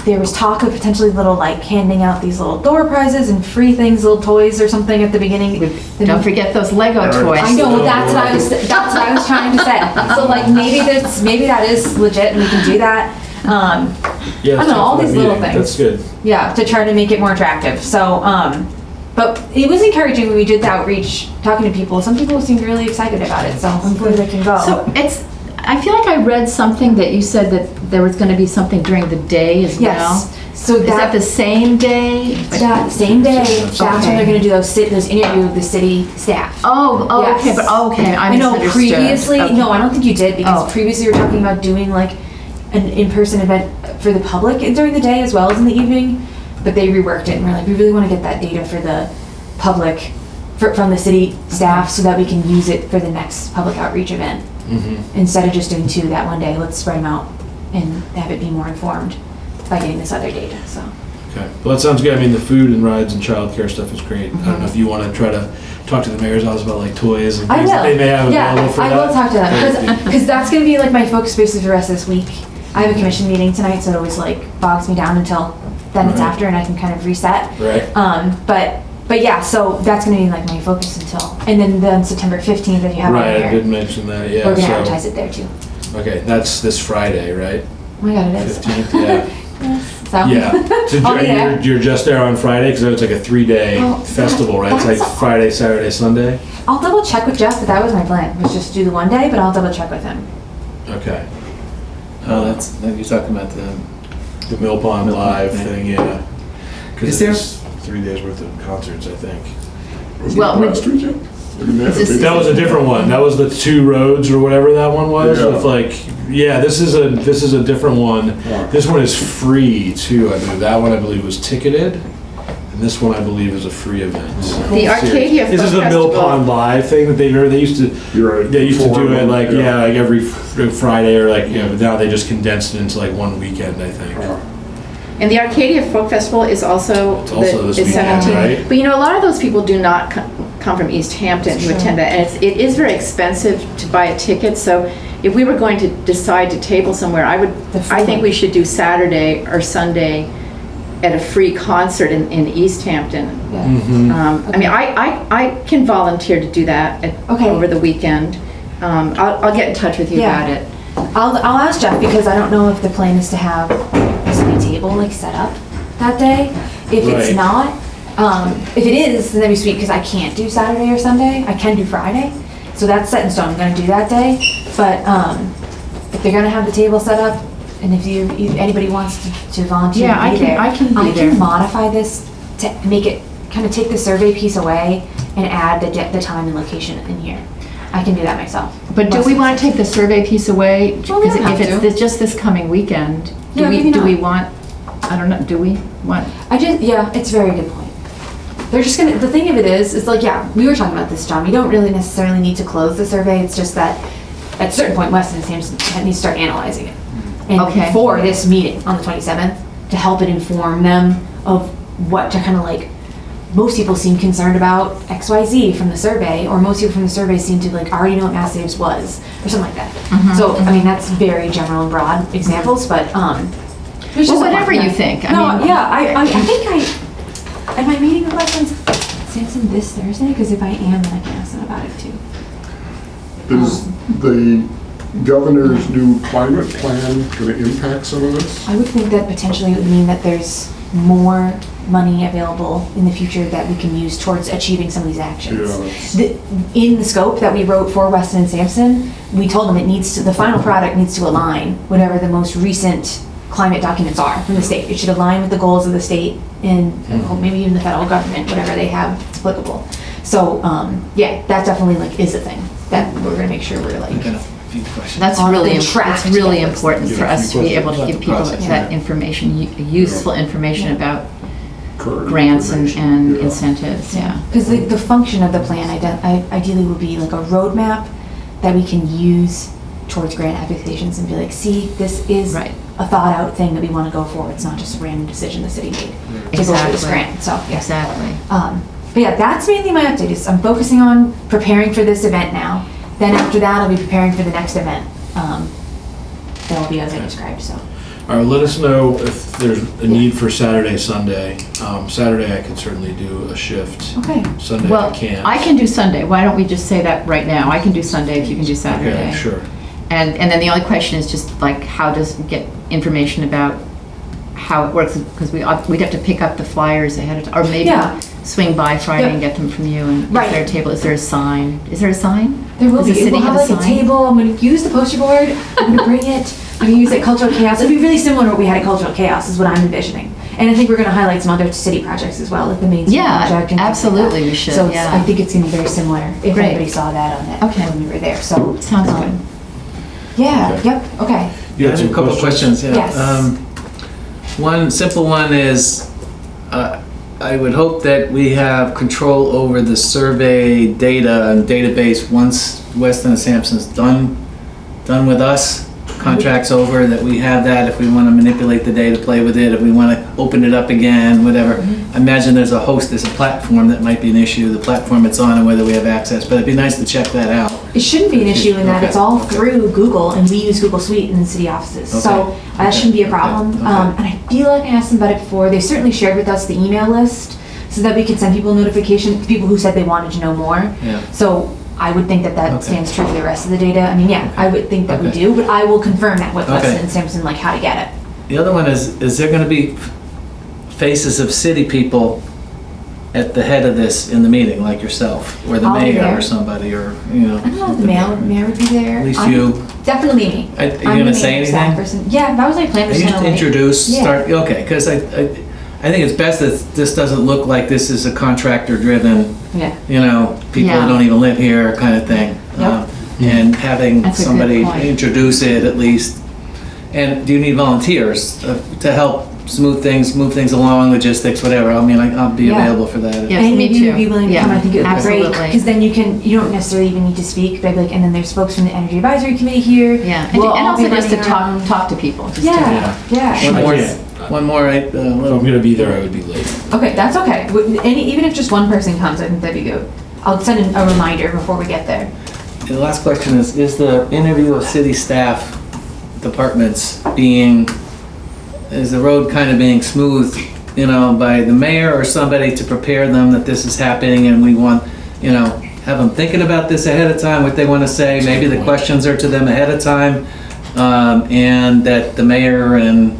There was talk of potentially little like handing out these little door prizes and free things, little toys or something at the beginning. Don't forget those Lego toys. I know, well, that's what I was trying to say. So like maybe that is legit and we can do that. Yeah, I don't know, all these little things. That's good. Yeah, to try to make it more attractive. So, but it was encouraging when we did the outreach, talking to people. Some people seemed really excited about it, so I'm glad they can go. So I feel like I read something that you said that there was going to be something during the day as well. Yes. So Is that the same day? that same day, that's when Okay. they're gonna do those interview with the city staff. Oh, Yes. okay, but okay, I know misunderstood. previously, Okay. no, I don't think you did, because Oh. previously we were talking about doing like an in-person event for the public during the day as well as in the evening, but they reworked it and we're like, we really wanna get that data for the public, from the city staff, so that we can use it for the next public outreach event. Instead of just doing two that one day, let's spread them out and have it be more informed by getting this other data, so. Okay, well, that sounds good. I mean, the food and rides and childcare stuff is great. I don't know if you want to try to talk to the mayor's office about like toys and I things that will. they may have available for I that. will talk to them, because that's gonna be like my focus basically for the rest of this week, I have a commission meeting tonight, so it always like bogs me down until then it's Right. after and I can kind of reset. Right. But yeah, so that's gonna be like my focus until, and then September 15th, if you have it Right, I here, did mention that, yeah. we're gonna so- advertise it there too. Okay, that's this Friday, right? Oh my god, it is. 15th, yeah. So. Yeah. So I'll be there. you're just there on Friday, because it's like a 3-day Oh, festival, right? It's like that's- Friday, Saturday, Sunday? I'll double check with Jeff, but that was my plan, was just do the one day, but I'll double check with him. Okay. Oh, you're talking about the, The Mill Pond Mill Pond, Live yeah. thing, yeah. Because Is there- it's 3 days worth of concerts, I think. Was Well, it with- last weekend? I mean, they had a Is this- big- That was a different one. That was the Two Roads or whatever that one was. Yeah. With like, yeah, this is a different one. Yeah. This one is free too. I believe that one I believe was ticketed, and this one I believe is a free event. The Arcadia This is Folk the Mill Festival. Pond Live thing that they used to. You're right. They used to do it like Yeah. like every Friday or like now they just condensed it into like one weekend I think. And the Arcadia Folk Festival is also, It's also this is weekend, 17. right? But you know, a lot of those people do not come from Easthampton who Sure. attend that, and it is very expensive to buy a ticket. So if we were going to decide to table somewhere, I think we should do Saturday or Sunday at a free concert in Easthampton. Yeah. Mm-hmm. I mean, I can volunteer to do that Okay. over the weekend. I'll get in touch with you Yeah. about it. I'll ask Jeff, because I don't know if the plan is to have a table like set up that day. If Right. it's not, if it is, then that'd be sweet, because I can't do Saturday or Sunday. I can do Friday, so that's set in stone. I'm gonna do that day. But if they're gonna have the table set up, and if anybody wants to volunteer Yeah, to I be can- there, I can be there. modify this to make it kind of take the survey piece away and add the time and location in here. I can do that myself. But do we want to take the survey piece away? Well, we Because don't have if it's to. just this coming weekend, Yeah, maybe do we not. want, I don't know, do we want? Yeah, it's a very good point. They're just gonna, the thing of it is like, yeah, we were talking about this, John, we don't really necessarily need to close the survey, it's just that at a certain point, Weston and Sampson needs to start analyzing it. And Okay. for this meeting on the 27th, to help it inform them of what to kind of like, most people seem concerned about XYZ from the survey, or most people from the survey seem to like already know what Mass Saves was, or something like that. So, I mean, that's very general and broad examples, but, there's Well, just a whatever lot, you yeah. think. I No, mean- yeah, I think am I meeting with Weston Sampson this Thursday? Because if I am, then I can ask them about it too. Is the governor's new climate plan going to impact some of this? I would think that potentially it would mean that there's more money available in the future that we can use towards achieving some of these actions. Yeah. In the scope that we wrote for Weston and Sampson, we told them the final product needs to align whatever the most recent climate documents are from the state. It should align with the goals of the state and maybe even the federal government, whatever they have applicable. So, yeah, that definitely like is a thing that we're gonna make sure we're like. I've got a few questions. That's On really, the track it's to really get those important things. for us to be able to About give the people process, that yeah. information, useful information Yeah. about Current grants and information, yeah. incentives, yeah. Because the function of the plan ideally would be like a roadmap that we can use towards grant applications and be like, see, this is Right. a thought out thing that we want to go for. It's not just a random decision the city made to go for this Exactly. grant. So, yes. Exactly. But yeah, that's mainly my update is I'm focusing on preparing for this event now. Then after that, I'll be preparing for the next event. That will be as I described, so. All right, let us know if there's a need for Saturday, Sunday. Saturday I could certainly do a shift. Okay. Sunday I Well, can't. I can do Sunday. Why don't we just say that right now? I can do Sunday if you can do Saturday. Okay, sure. And then the only question is just like, how does get information about how it works? Because we'd have to pick up the flyers ahead of time, or maybe Yeah. swing by Friday Yep. and get them from you. And Right. is there a table? Is there a sign? Is there a sign? There will Does be. the city We'll have have a like a sign? table. I'm going to use the poster board. I'm going to bring it. I'm going to use it at Cultural Chaos. It'll be really similar to what we had at Cultural Chaos is what I'm envisioning. And I think we're going to highlight some other city projects as well, like the Main Street Yeah, project. And things like absolutely, that. we should, So it's- yeah. I think it's going to be very similar if Great. anybody saw that on that Okay. when we were there. So Sounds good. Yeah. Okay. Yep. Okay. You I had have some a couple of questions, yeah. Yes. One simple one is, I would hope that we have control over the survey data and database once Weston and Sampson's done with us. contracts over, that we have that if we want to manipulate the data, play with it, if we want to open it up again, whatever. I imagine there's a platform that might be an issue, the platform it's on and whether we have access, but it'd be nice to check that out. It shouldn't be an issue in that Okay. it's all through Google, and we use Google Suite in the city offices. So Okay. that shouldn't be a problem. Okay. And I feel like I asked them about it before. They certainly shared with us the email list so that we could send people notifications, people who said they wanted to know more. Yeah. So I would think that that Okay. stands true for the rest of the data. I mean, yeah, I would think that we Okay. do, but I will confirm that with Okay. Weston and Sampson, like how to get it. The other one is there going to be faces of city people at the head of this in the meeting, like yourself, or the I'll be mayor there. or somebody, or, I don't know if the mayor would be there. At least I'm- you. Definitely me. Are you I'm going to the say main staff anything? person. Yeah, that was my plan. I used to introduce, Yeah. start, okay, because I think it's best that this doesn't look like this is a contractor-driven, Yeah. people Yeah. who don't even live here kind of thing. Yep. And having That's a good somebody point. introduce it at least. And do you need volunteers to help move things along, logistics, whatever? I mean, I'll be Yeah. available for that. Yeah. Any me of you would too. be willing to Yeah, come, I think it would be great. absolutely. Because then you don't necessarily even need to speak, but I'd be like, and then there's folks from the Energy Advisory Committee here. Yeah, and, We'll and all be also just to running around. talk to people. Just to- Yeah. One more, Yeah. one more, right? If I'm gonna be there, I would be late. Okay, that's okay. Even if just one person comes, I think that'd be good. I'll send a reminder before we get there. And the last question is the interview of city staff departments is the road kind of being smoothed, by the mayor or somebody to prepare them that this is happening and we want, have them thinking about this ahead of time, what they want to say, maybe the questions are to them ahead of time, and that the mayor and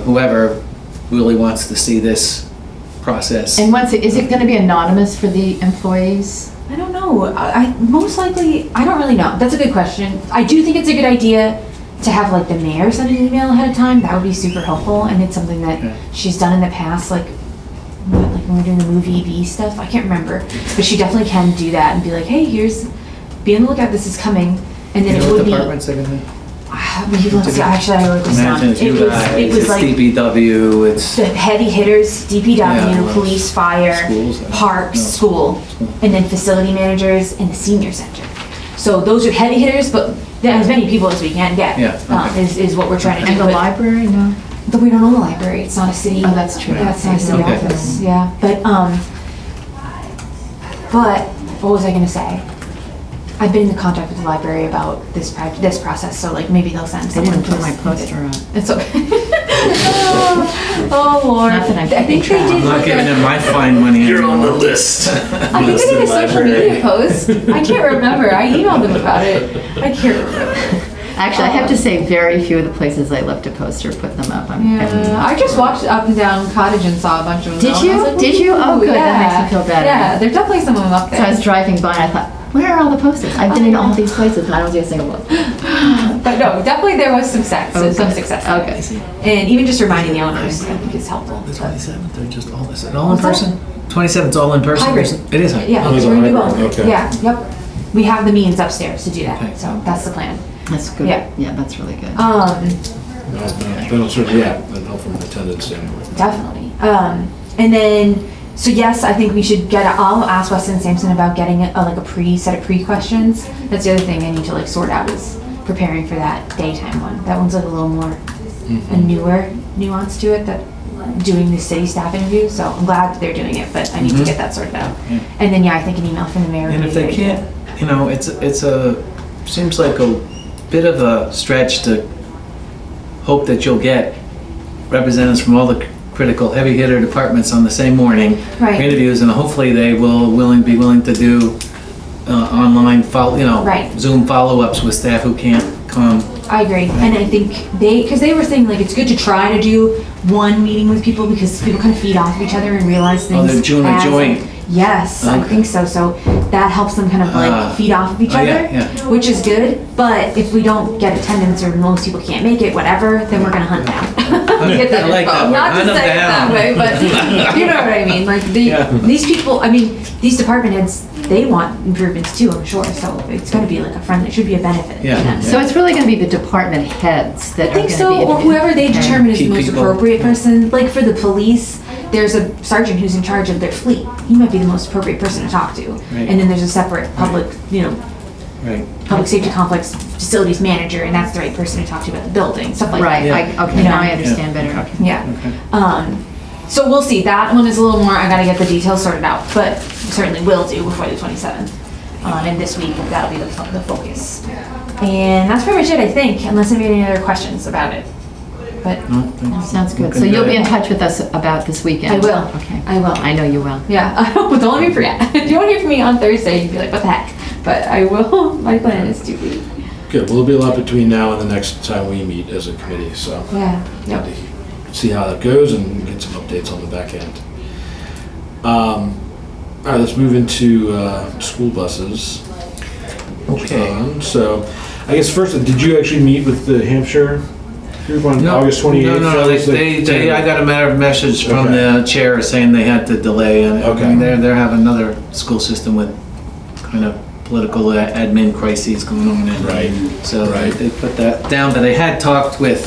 whoever really wants to see this process. And is it going to be anonymous for the employees? I don't know. I most likely, I don't really know. That's a good question. I do think it's a good idea to have like the mayor send an email ahead of time. That would be super helpful, and it's something that Okay. she's done in the past, like when we're doing the movie V stuff. I can't remember, but she definitely can do that and be like, hey, be on the lookout. This is coming, and then You it know would what be. departments are gonna Let's see, actually, I wrote this down. imagine it's you guys, It was it's like DPW, it's the heavy hitters, DPW, Yeah, well, police, fire, schools, parks, no. school, and then facility managers and the senior center. So those are heavy hitters, but as many people as we can get, Yeah, okay. is what we're trying to do. And the But- library? No. But we don't own the library, it's not a city. Oh, that's true. Yeah, it's not a city Okay. office, yeah. But what was I gonna say? I've been in contact with the library about this process, so like maybe they'll send I someone. didn't put to my this- poster on. It's okay. Oh, Lord. Not that I'm I think keeping they track. did. I'm not like giving a- them my fine money anymore. list. I think they did a social media post. I can't remember. I emailed them about it. I can't remember. Actually, I have to say, very few of the places I left a poster put them up. Yeah, I just walked up and down Cottage and saw a bunch of them. Did I was you? like, Did you? Oh, ooh, good. That makes me feel better. Yeah, there's definitely some of them up So I there. was driving by and I thought, where are all the posters? I've been in all these places and I don't see a single one. But no, definitely there was some success. Okay. Some success. there. Okay. And even just reminding the owners, I think is helpful. The 27th, or just all this, all in What's that? person? 27th, all in person? Hybrid. It is hybrid. Yeah, Oh, it's a we're gonna do hybrid, both. okay. Yeah, yep. We have the means upstairs to do that, Okay. so that's the plan. That's good. Yeah. Yeah, that's really good. That'll certainly, that'll help from an attendance standpoint. Definitely. And then, so yes, I think we should I'll ask Weston and Sampson about getting like a set of pre-questions. That's the other thing I need to like sort out is preparing for that daytime one. That one's like a little more, a newer nuance to it, that doing the city staff interview. So I'm glad that they're doing it, but I need to get that sorted out. And then, yeah, I think an email from the mayor. And would if be they great. can't, seems like a bit of a stretch to hope that you'll get representatives from all the critical heavy hitter departments on the same morning for Right. interviews, and hopefully they will be willing to do online Right. Zoom follow-ups with staff who can't come. I agree, and I think because they were saying like it's good to try to do one meeting with people because people kind of feed off of each other and realize things. they're doing a as- joint. Yes, I Okay. think so. So that helps them kind of like feed off of each oh, other, yeah, yeah. which is good. But if we don't get attendance or most people can't make it, whatever, then we're gonna hunt down. Get that I like info. that word, Not to hunt 'em say it that down. way, but you know what I mean. Like Yeah. these people, I mean, these department heads, they want improvements too, I'm sure. So it's gonna be like a friend. It should be a benefit. Yeah. To them. So it's really going to be the department heads that I think are so, going to be or whoever they Okay. determine is the Key most people. appropriate person. Like for the police, there's a sergeant who's in charge of their fleet. He might be the most appropriate person to talk to. Right. And then there's a separate public, Right. public safety complex facilities manager, and that's the right person to talk to about the building, stuff like Right, that. okay, You know? now I understand better, okay. Yeah. Okay. So we'll see. That one is a little more, I gotta get the details sorted out, but certainly will do before the 27th. And this week, that'll be the focus. And that's pretty much it, I think, unless anybody had any other questions about it. But Sounds good. So you'll be in touch with us about this weekend? I will. Okay. I will. I know you will. Yeah, don't let me forget. If you don't hear from me on Thursday, you'd be like, what the heck? But I will. My plan is to be. Good, well, there'll be a lot between now and the next time we meet as a committee, so. Yeah. Good to see how that goes and get some updates on the back end. All right, let's move into school buses. Okay. So, I guess first, did you actually meet with the Hampshire group on August 28th? No, I got a message from Okay. the chair saying they had to delay, and Okay. I mean, they're having another school system with kind of political admin crises going on. And Right. So Right. they put that down, but I had talked with,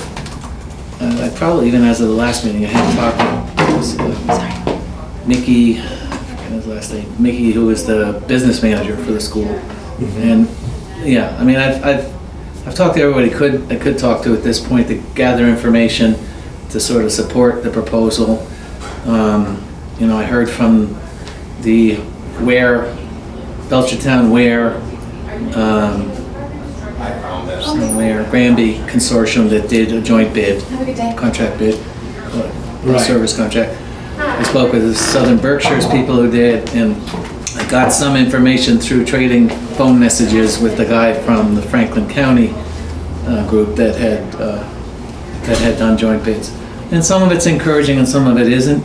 probably even as of the last meeting, I had talked with Mickey, I forget his last name, Mickey, who is the business manager for the school. And yeah, I mean, I've talked to everybody I could talk to at this point to gather information to sort of support the proposal. You know, I heard from the Belchertown Granby consortium that did a joint bid, Have a good day. contract bid, Right. service contract. I spoke with the Southern Berkshire's people who did, and I got some information through trading phone messages with the guy from the Franklin County group that had done joint bids. And some of it's encouraging and some of it isn't.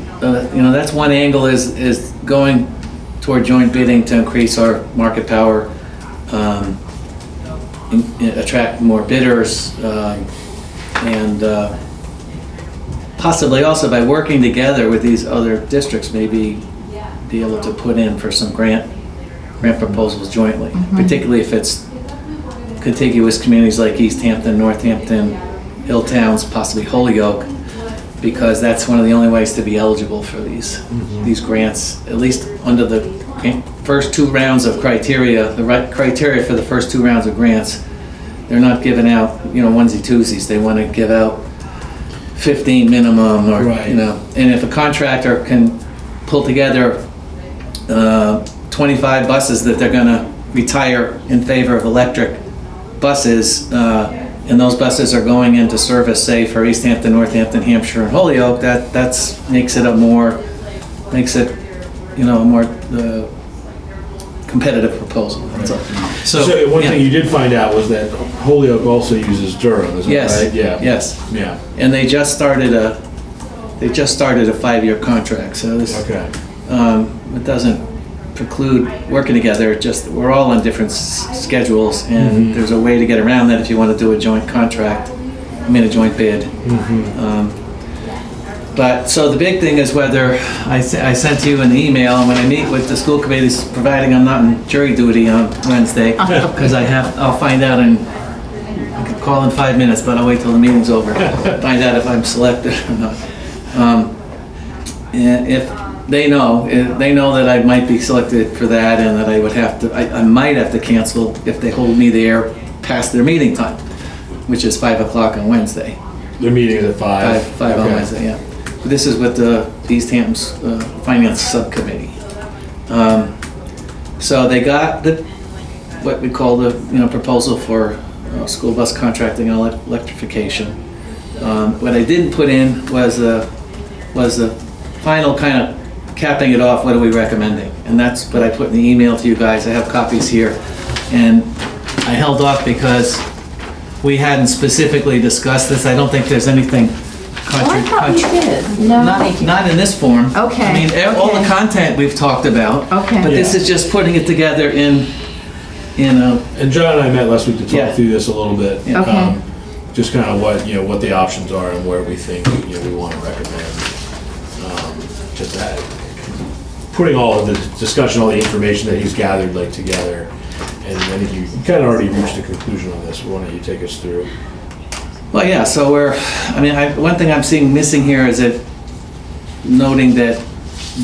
You know, that's one angle is going toward joint bidding to increase our market power, attract more bidders, and possibly also by working together with these other districts, maybe be able to put in for some grant proposals jointly, particularly if it's contiguous communities like Easthampton, Northampton, Hill Towns, possibly Holyoke, because that's one of the only ways to be eligible for these grants, at least under the first two rounds of criteria, the right criteria for the first two rounds of grants. They're not giving out, you know, onesie-twosies. They want to give out 15 minimum, or, Right. you know, and if a contractor can pull together 25 buses that they're gonna retire in favor of electric buses, and those buses are going into service, say, for Easthampton, Northampton, Hampshire, and Holyoke, makes it a more competitive proposal. That's all. So one yeah. thing you did find out was that Holyoke also uses Durham, is that Yes. right? Yeah. Yes. Yeah. And they just started a 5-year contract, so this, Okay. it doesn't preclude working together, just we're all on different schedules, and there's a way to get around that if you want to do a joint contract, a joint bid. But, so the big thing is whether, I sent you an email, and when I meet with the school committees, providing I'm not in jury duty on Wednesday, because I'll find out I could call in 5 minutes, but I'll wait till the meeting's over, find out if I'm selected or not. And if they know that I might be selected for that, and that I would have to, I might have to cancel if they hold me there past their meeting time, which is 5 o'clock on Wednesday. Their meeting is at 5. 5 on Okay. Wednesday, yeah. This is with the Easthampton's Finance Subcommittee. So they got what we call the proposal for school bus contracting and electrification. What I didn't put in was the final kind of capping it off. What are we recommending? And that's what I put in the email to you guys. I have copies here, and I held off because we hadn't specifically discussed this. I don't think there's anything. Oh, I thought we did. No. Not in this form. Okay, I mean, all the okay. content we've talked about. Okay. But this Yeah. is just putting it together in a, And John and I met last week to talk Yeah. through this a little bit. Okay. Just kind of what the options are and where we think we want to recommend. Just that, putting all of the discussion, all the information that he's gathered together, and I think you kind of already reached a conclusion on this. Why don't you take us through? well, yeah, so one thing I'm seeing missing here is noting that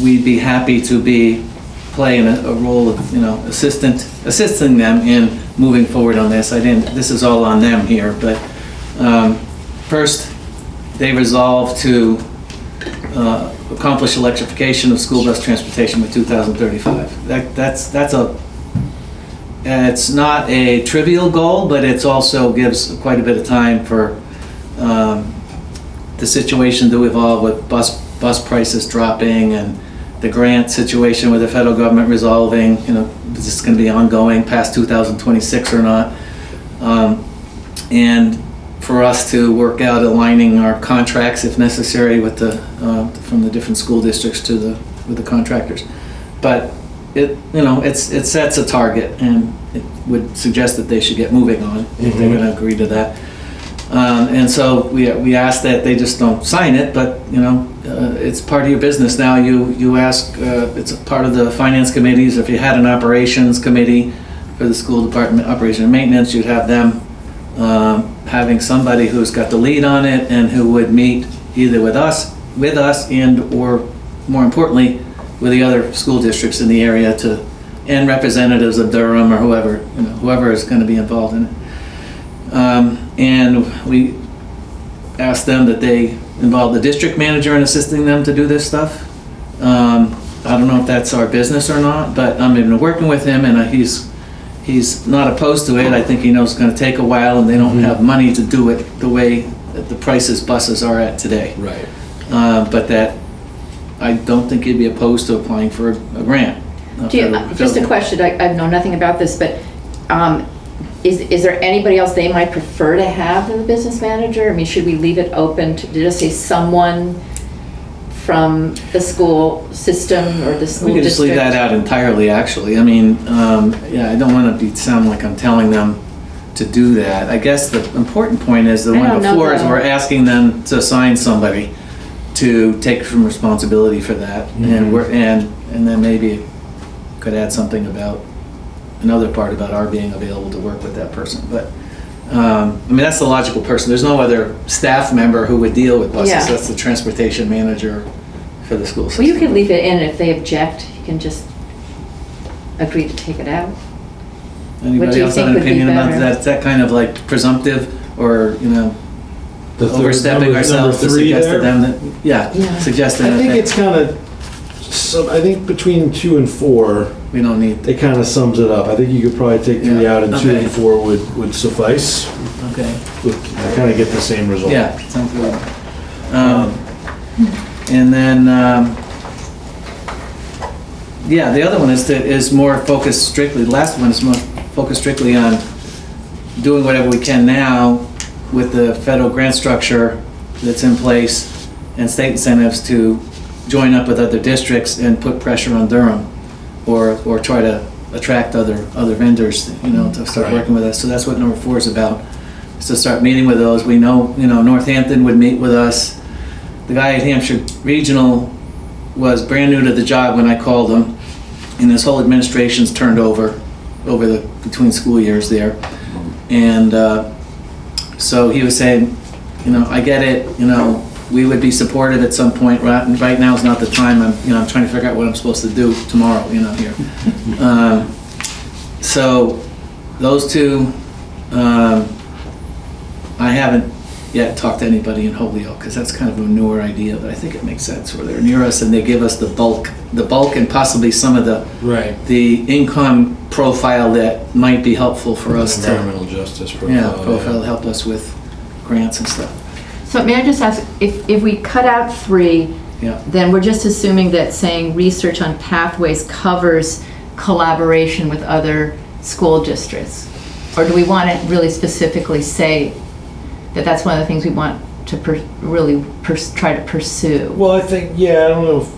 we'd be happy to be playing a role of, assisting them in moving forward on this. This is all on them here, but first, they resolved to accomplish electrification of school bus transportation by 2035. It's not a trivial goal, but it also gives quite a bit of time for the situation to evolve with bus prices dropping and the grant situation with the federal government resolving, is this going to be ongoing past 2026 or not? And for us to work out aligning our contracts if necessary with from the different school districts with the contractors. But it sets a target, and it would suggest that they should get moving on it if they're going to agree to that. And so we ask that they just don't sign it, but it's part of your business now. You ask, it's a part of the finance committees. If you had an operations committee for the school department, operation and maintenance, you'd have them having somebody who's got the lead on it and who would meet either with us and or more importantly with the other school districts in the area and representatives of Durham or whoever is going to be involved in it. And we asked them that they involve the district manager in assisting them to do this stuff. I don't know if that's our business or not, but I've been working with him, and he's not opposed to it. I think he knows it's going to take a while, and they don't have money to do it the way that the prices buses are at today. Right. But that I don't think he'd be opposed to applying for a grant. Just a question, I know nothing about this, but is there anybody else they might prefer to have than the business manager? I mean, should we leave it open to just say someone from the school system or the school district? We could just leave that out entirely, actually. I mean, I don't want to sound like I'm telling them to do that. I guess the important point is the one before is we're asking them to assign somebody to take some responsibility for that, and then maybe could add something about another part about our being available to work with that person. But I mean, that's the logical person. There's no other staff member who would deal with buses. Yeah. That's the transportation manager for the school system. Well, you could leave it in. If they object, you can just agree to take it out. Anybody else have an opinion about that? Is that kind of like presumptive, or overstepping ourselves to suggest to them that suggest that I think it's kind of. So I think between 2 and 4, we don't need. It kind of sums it up. I think you could probably take 3 out, and 2 and 4 would suffice. Okay. I kind of get the same result. Yeah, sounds good. And then, the other one is more focused strictly. The last one is more focused strictly on doing whatever we can now with the federal grant structure that's in place and state incentives to join up with other districts and put pressure on Durham, or try to attract other vendors, to start working with us. So that's what number 4 is about, is to start meeting with those. We know, Northampton would meet with us. The guy at Hampshire Regional was brand new to the job when I called him, and his whole administration's turned over the between school years there. And so he was saying, I get it, we would be supportive at some point. Right now is not the time. I'm trying to figure out what I'm supposed to do tomorrow, here. So those two, I haven't yet talked to anybody in Holyoke, because that's kind of a newer idea, but I think it makes sense where they're near us and they give us the bulk and possibly some of the income profile that might be helpful for us environmental justice profile. Profile to help us with grants and stuff. So may I just ask, if we cut out 3, then we're just assuming that saying research on pathways covers collaboration with other school districts? Or do we want to really specifically say that that's one of the things we want to try to pursue? Well, I think, I don't know if,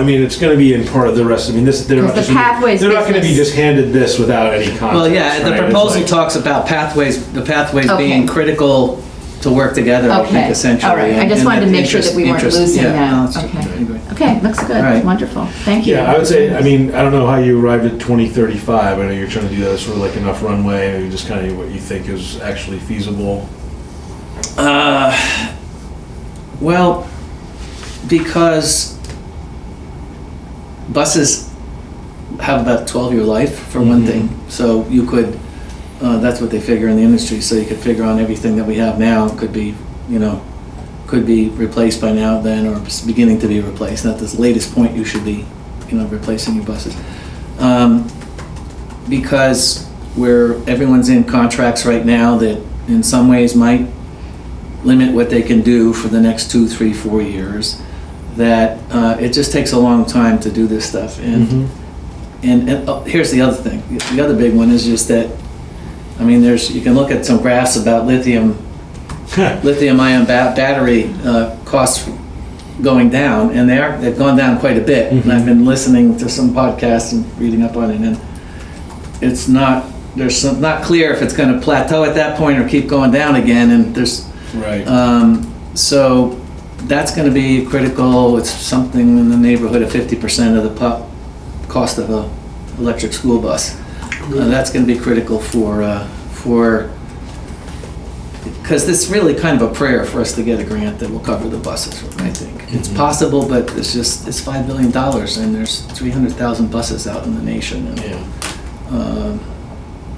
it's going to be in part of the rest. They're not going to be just handed this without any context. Well, the proposal talks about pathways being critical to work together, I think, essentially. All right. I just wanted to make sure that we weren't losing that. Okay, looks good. Right. Wonderful. Thank you. Yeah, I would say, I don't know how you arrived at 2035. I know you're trying to do that sort of like enough runway, or just kind of what you think is actually feasible. Well, because buses have about 12-year life for one thing. So you could, that's what they figure in the industry. So you could figure on everything that we have now could be, could be replaced by now, then, or beginning to be replaced. And at this latest point, you should be, replacing your buses. Because everyone's in contracts right now that in some ways might limit what they can do for the next 2, 3, 4 years, that it just takes a long time to do this stuff. And here's the other thing. The other big one is just that, you can look at some graphs about lithium-ion battery costs going down, and they've gone down quite a bit. And I've been listening to some podcasts and reading up on it, and it's not clear if it's going to plateau at that point or keep going down again. And there's so that's going to be critical. It's something in the neighborhood of 50% of the cost of an electric school bus. That's going to be critical for because this is really kind of a prayer for us to get a grant that will cover the buses. I think it's possible, but it's $5 billion, and there's 300,000 buses out in the nation. And,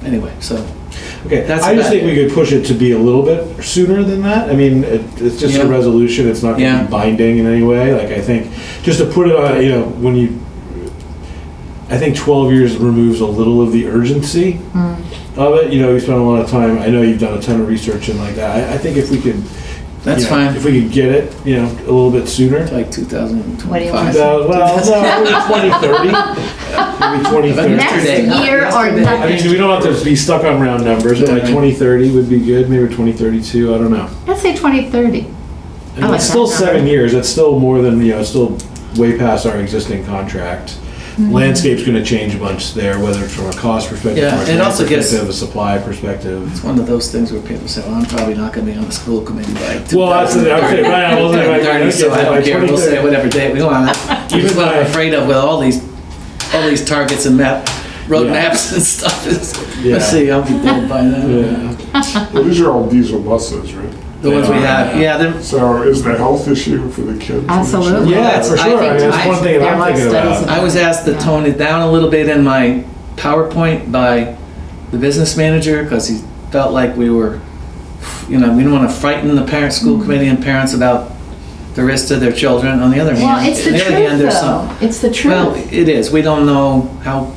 anyway, so. Okay, I just think we could push it to be a little bit sooner than that. It's just a resolution. It's not going to be binding in any way. Like, I think just to put it on, I think 12 years removes a little of the urgency of it. We spent a lot of time. I know you've done a ton of research and like that. I think if we could. That's fine. If we could get it, a little bit sooner. Like 2025. What do you want? 2030. Maybe 2030. Next year or nothing. We don't have to be stuck on round numbers, but like 2030 would be good. Maybe 2032. I don't know. Let's say 2030. It's still 7 years. That's still more than it's still way past our existing contract. Landscape's going to change a bunch there, whether it's from a cost perspective, or it also gives a supply perspective. It's one of those things where people say, "Well, I'm probably not going to be on the school committee by 2030, so I don't care. We'll say whatever date we want." Even what I'm afraid of with all these targets and roadmaps and stuff is, let's see, I'll be dead by then. Well, these are all diesel buses, right? The ones we have, So is the health issue for the kids? Absolutely. Yeah, for sure. That's one thing I'm thinking about. I was asked to tone it down a little bit in my PowerPoint by the business manager because he felt like we were, we don't want to frighten the school committee and parents about the risk to their children. On the other hand, well, it's the truth, though. It's the truth. Well, it is. We don't know how,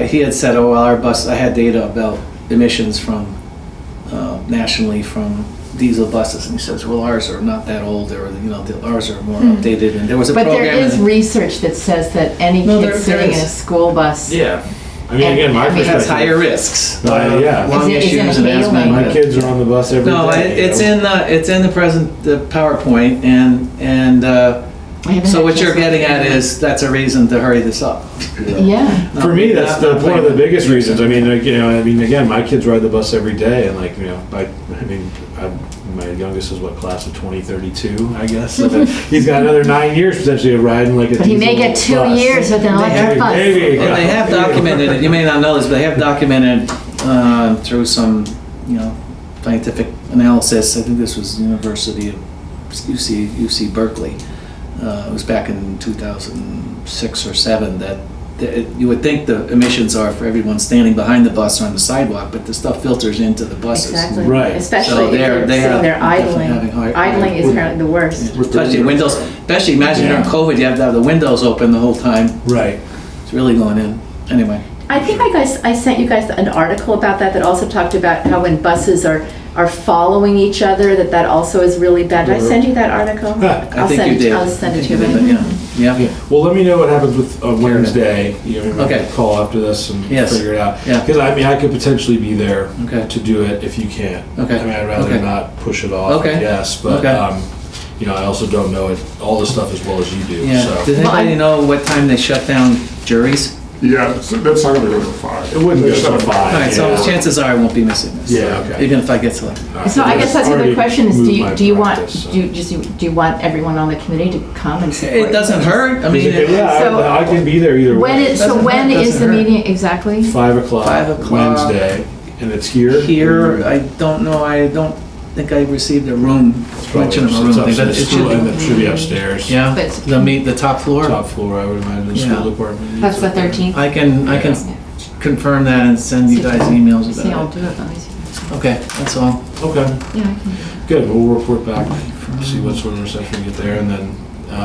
he had said, our bus, I had data about emissions from nationally from diesel buses, and he says, well, ours are not that old, or ours are more updated, and there was a program. But there is research that says that any kid sitting in a school bus. Yeah. Again, my perspective has higher risks. Yeah. Lung issues and asthma. My kids are on the bus every day. No, it's in the PowerPoint, and so what you're getting at is that's a reason to hurry this up. Yeah. For me, that's one of the biggest reasons. Again, my kids ride the bus every day, and my youngest is class of 2032, I guess. So he's got another 9 years potentially of riding like a. But he may get 2 years with an electric bus. Well, they have documented it. You may not know this, but they have documented through some, scientific analysis. I think this was University of UC Berkeley. It was back in 2006 or 7 that you would think the emissions are for everyone standing behind the bus or on the sidewalk, but the stuff filters into the buses. Exactly. Right. Especially if they're sitting there idling. Idling is apparently the worst. Especially windows. Especially imagine during COVID, you have to have the windows open the whole time. Right. It's really going in. Anyway. I think I sent you guys an article about that also talked about how when buses are following each other, that also is really bad. Did I send you that article? I think you did. I'll send it to you. Yeah. Well, let me know what happens with Wednesday. Okay. Call after this and figure it out. Yeah. Because I could potentially be there Okay. to do it if you can't. Okay. I'd rather not push it off. Okay. Yes, but I also don't know all this stuff as well as you do. Yeah. So. Does anybody know what time they shut down juries? Yeah, so that's not going to go to 5. It wouldn't go to 5. All right, so chances are I won't be missing this. Yeah, okay. Even if I get selected. So I guess that's the other question is, do you want everyone on the committee to come and support? It doesn't hurt. I can be there either way. When is the meeting exactly? 5 o'clock. 5 o'clock. Wednesday, and it's here. Here, I don't know. I don't think I received a room, mention of a room It's thing, but it upstairs. should And be, it should be upstairs. yeah, But- the top floor? Top floor, I would imagine, the Yeah. school department. That's the 13th. I can Yeah. confirm that and send you guys emails See, I'll about do it, let me see. it. Okay, that's all. Okay, Yeah, I can do good, we'll report back, see what sort of reception we get there, and then,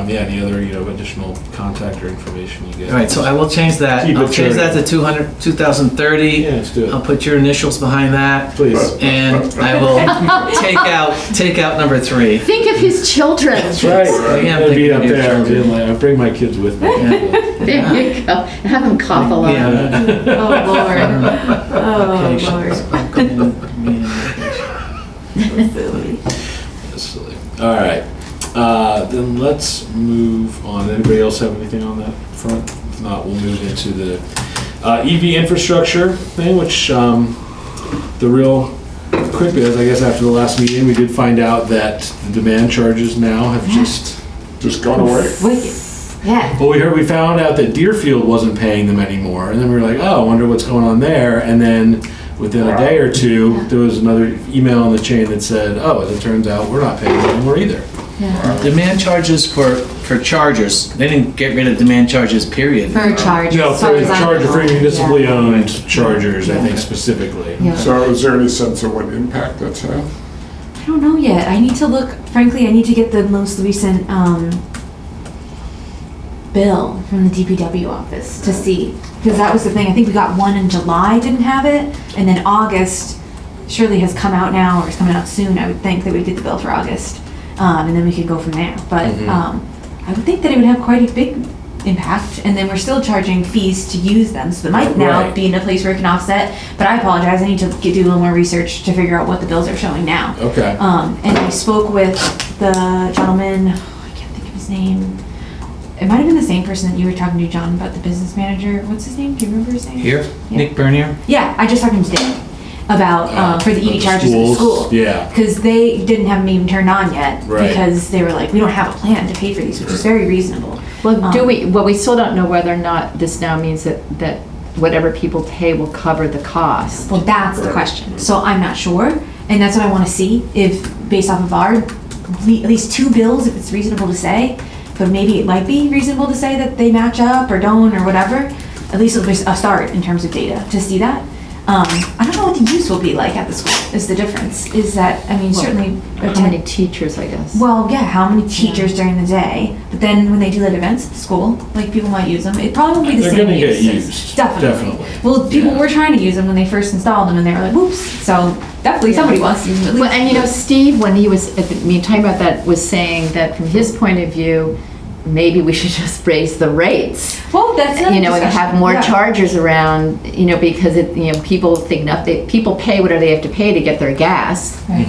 yeah, any other, additional contact or information you get. All right, so I will change that. Keep it I'll change that to 2030. Yeah, let's do I'll it, put your initials behind that. please. And I will take out number 3. it. Think of his children. That's right. Yeah, I'd be I'm up thinking of there, your children. I bring my kids with me. There you go. Have him cough a lot. Yeah. Oh, Lord. Oh, Lord. Lord. Silly. That's silly. All right, then let's move on. Anybody else have anything on that front? If not, we'll move into the EV infrastructure thing, which the real quick bit is, I guess after the last meeting, we did find out that the demand charges now have just gone away. Wicked. Yeah. Well, we found out that Deerfield wasn't paying them anymore, and then we were like, oh, I wonder what's going on there. And then within a day or two, there was another email on the chain that said, oh, as it turns out, we're not paying them anymore either. Demand charges for chargers. They didn't get rid of demand charges, period. For a charge. No, as far for as I charger, for know. municipally Yeah. owned chargers, I think specifically. Yeah. So is there any sense of what impact that's had? I don't know yet. I need to look, frankly, I need to get the most recent bill from the DPW office to see. Because that was the thing. I think we got one in July, didn't have it. And then August surely has come out now, or is coming out soon. I would think that we'd get the bill for August. And then we could go from there. But I would think that it would have quite a big impact. And then we're still charging fees to use them. So it might now Right. be in a place where it can offset. But I apologize. I need to do a little more research to figure out what the bills are showing now. Okay. And I spoke with the gentleman, I can't think of his name. It might have been the same person that you were talking to, John, about the business manager. What's his name? Do you remember his name? Here, Yeah. Nick Bernier. Yeah, I just talked to him today about for the For EV the chargers at the schools, school. yeah. Because they didn't have them even turned on yet. Right. Because they were like, we don't have a plan to pay for these, which is very reasonable. Well, Um, we still don't know whether or not this now means that whatever people pay will cover the cost. Well, that's the question. So I'm not sure, and that's what I want to see if, based off of our, at least 2 bills, if it's reasonable to say, but maybe it might be reasonable to say that they match up or don't or whatever. At least it'll be a start in terms of data to see that. I don't know what the use will be like at the school. Is the difference? Is that certainly How many teachers, I guess? Well, yeah, how many teachers during the day? But then when they do like events at the school, like people might use them. It probably won't be the They're same gonna get use. used. Definitely. Well, people Yeah. were trying to use them when they first installed them, and they were like, "Whoops!" So definitely somebody wants to use them at least. Well, and Steve, when he was, talking about that, was saying that from his point of view, maybe we should just raise the rates. Well, that's another And discussion. have more Yeah. chargers around, because people think people pay whatever they have to pay to get their gas. Right.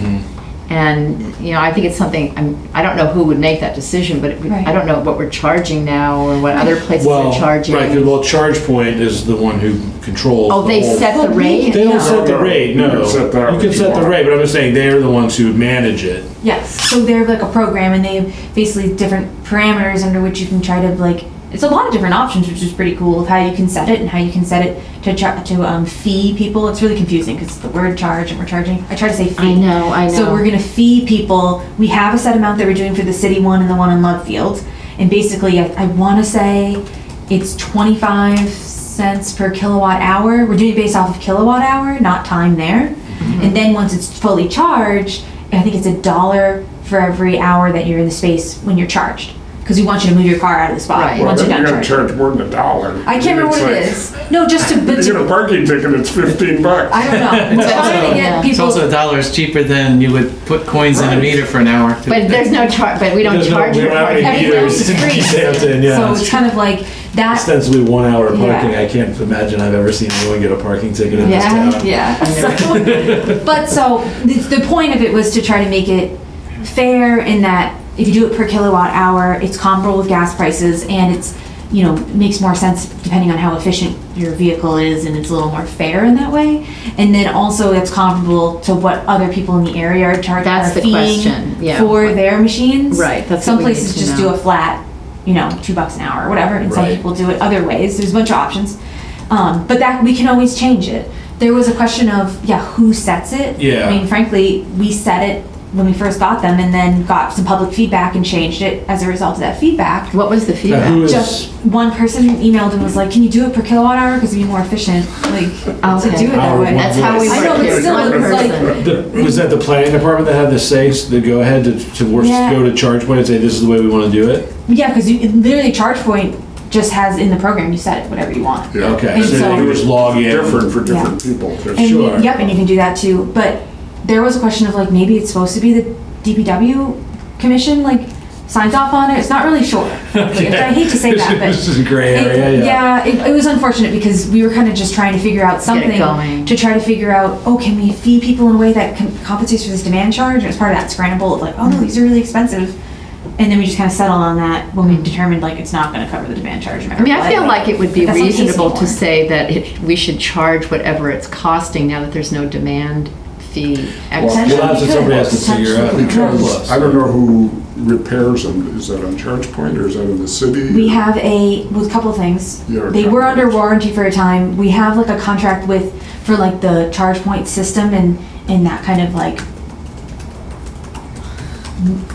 And, I think it's something, I don't know who would make that decision, but Right. I don't know what we're charging now or what other places Well, are charging. right, 'cause, ChargePoint is the one who controls. Oh, the they whole- set the Well, we rate? They don't No. set the rate, no. You can set that You can if set you the want. rate, but I'm just saying they're the ones who manage it. Yes. So they're like a program, and they have basically different parameters under which you can try to It's a lot of different options, which is pretty cool of how you can set it and how you can set it to fee people. It's really confusing because it's the word charge and we're charging. I try to say fee. I know. So we're gonna fee people. We have a set amount that we're doing for the city one and the one in Lovefield. And basically, I wanna say it's 25 cents per kilowatt hour. We're doing it based off of kilowatt hour, not time there. And then once it's fully charged, I think it's $1 for every hour that you're in the space when you're charged. Because we want you to move your car out of the spot Right. Well, once then you're you're done gonna charging. charge more than $1. I can't remember what it is. No, just to, but You get a to, parking ticket, it's $15. I don't know. We're trying to get It's people. also $1 cheaper than you would put coins in a Right. meter for an hour. But there's no but we don't There's no- charge we for don't have any parking. meters in Everything's free. Easthampton, yeah. So it's kind of like that. Ostensibly 1 hour parking. Yeah. I can't imagine I've ever seen anyone get a parking ticket in this Yeah, town. yeah. So the point of it was to try to make it fair in that if you do it per kilowatt hour, it's comparable with gas prices, and it's, makes more sense depending on how efficient your vehicle is, and it's a little more fair in that way. And then also it's comparable to what other people in the area are charging. That's the question, yeah. For their machines. Right, that's Some what we need places to just know. do a flat, $2 an hour or whatever, and some Right. people do it other ways. There's a bunch of options. But that, we can always change it. There was a question of, who sets it? Yeah. I mean, frankly, we set it when we first got them, and then got some public feedback and changed it as a result of that feedback. What was the Now, feedback? who is- Just one person emailed and was like, "Can you do it per kilowatt hour? Because it'd be more efficient, like to do it that Hour, way." That's how we I work know, but here. still, One it's like- person. Was that the planning department that had the say, the go ahead to work, Yeah. go to ChargePoint and say, this is the way we want to do it? Yeah, because literally ChargePoint just has in the program, you set it whatever you want. Yeah. Okay, And so so- you just log in. Different for different people. There's- And Sure. yep, and you can do that too. But there was a question of like, maybe it's supposed to be the DPW commission, like, signs off on it. It's not really sure. Like, I hate to say that, but. This is a gray area, yeah. It was unfortunate because we were kind of just trying to figure out something going. to try to figure out, oh, can we fee people in a way that compensates for this demand charge? And it was part of that scramble of like, oh no, these are really expensive. And then we just kind of settled on that when we determined like it's not going to cover the demand charge. No I mean, matter I what. feel like it would be That's not the case reasonable to anymore. say that we should charge whatever it's costing now that there's no demand fee. Well, that's what somebody has to figure out. Potentially. I don't know who repairs them. Is that on ChargePoint or is that in the city? We have a couple of things. Yeah, They were under contracts. warranty for a time. We have like a contract for like the ChargePoint system and that kind of like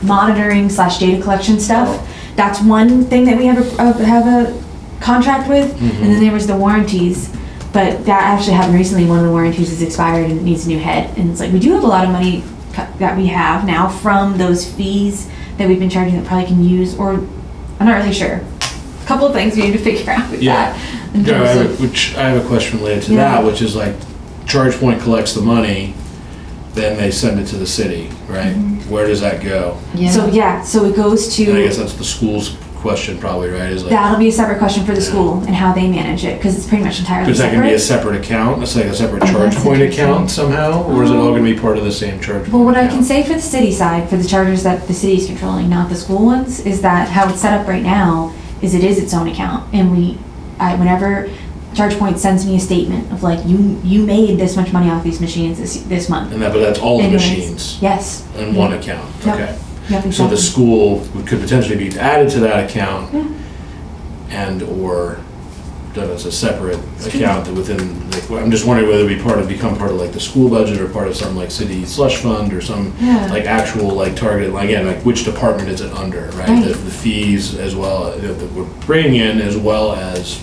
monitoring / data collection stuff. Oh. That's one thing that we have a contract with. Mm-hmm. And then there was the warranties. But that actually happened recently. One of the warranties is expired and needs a new head. And it's like, we do have a lot of money that we have now from those fees that we've been charging that probably can use, or I'm not really sure. A couple of things we need to figure out with Yeah. that. In No, terms of- which I have a question related to Yeah. that, which is like, ChargePoint collects the money, then they send it to the city, right? Mm-hmm. Where does that go? So it goes And I guess to, that's the school's question probably, right? Is like, that'll be a separate question for the school and how they manage it, because it's pretty much entirely is that gonna be a separate. separate account? It's like a separate Oh, that's ChargePoint interesting. account somehow? Or is it all gonna be part of the same ChargePoint Well, what I account? can say for the city side, for the chargers that the city's controlling, not the school ones, is that how it's set up right now is it is its own account. And whenever ChargePoint sends me a statement of like, you made this much money off these machines this month. But that's all the Anyways, machines Yes. in one account, Yep. okay? Yep, So the exactly. school could potentially be added to that account Yeah. and/or done as a separate account that within, like, I'm just wondering whether it would become part of like the school budget or part of some like city slush fund or some Yeah. like actual like target, like, again, like which department is it under, right? Right. The fees as well, that we're bringing in, as well as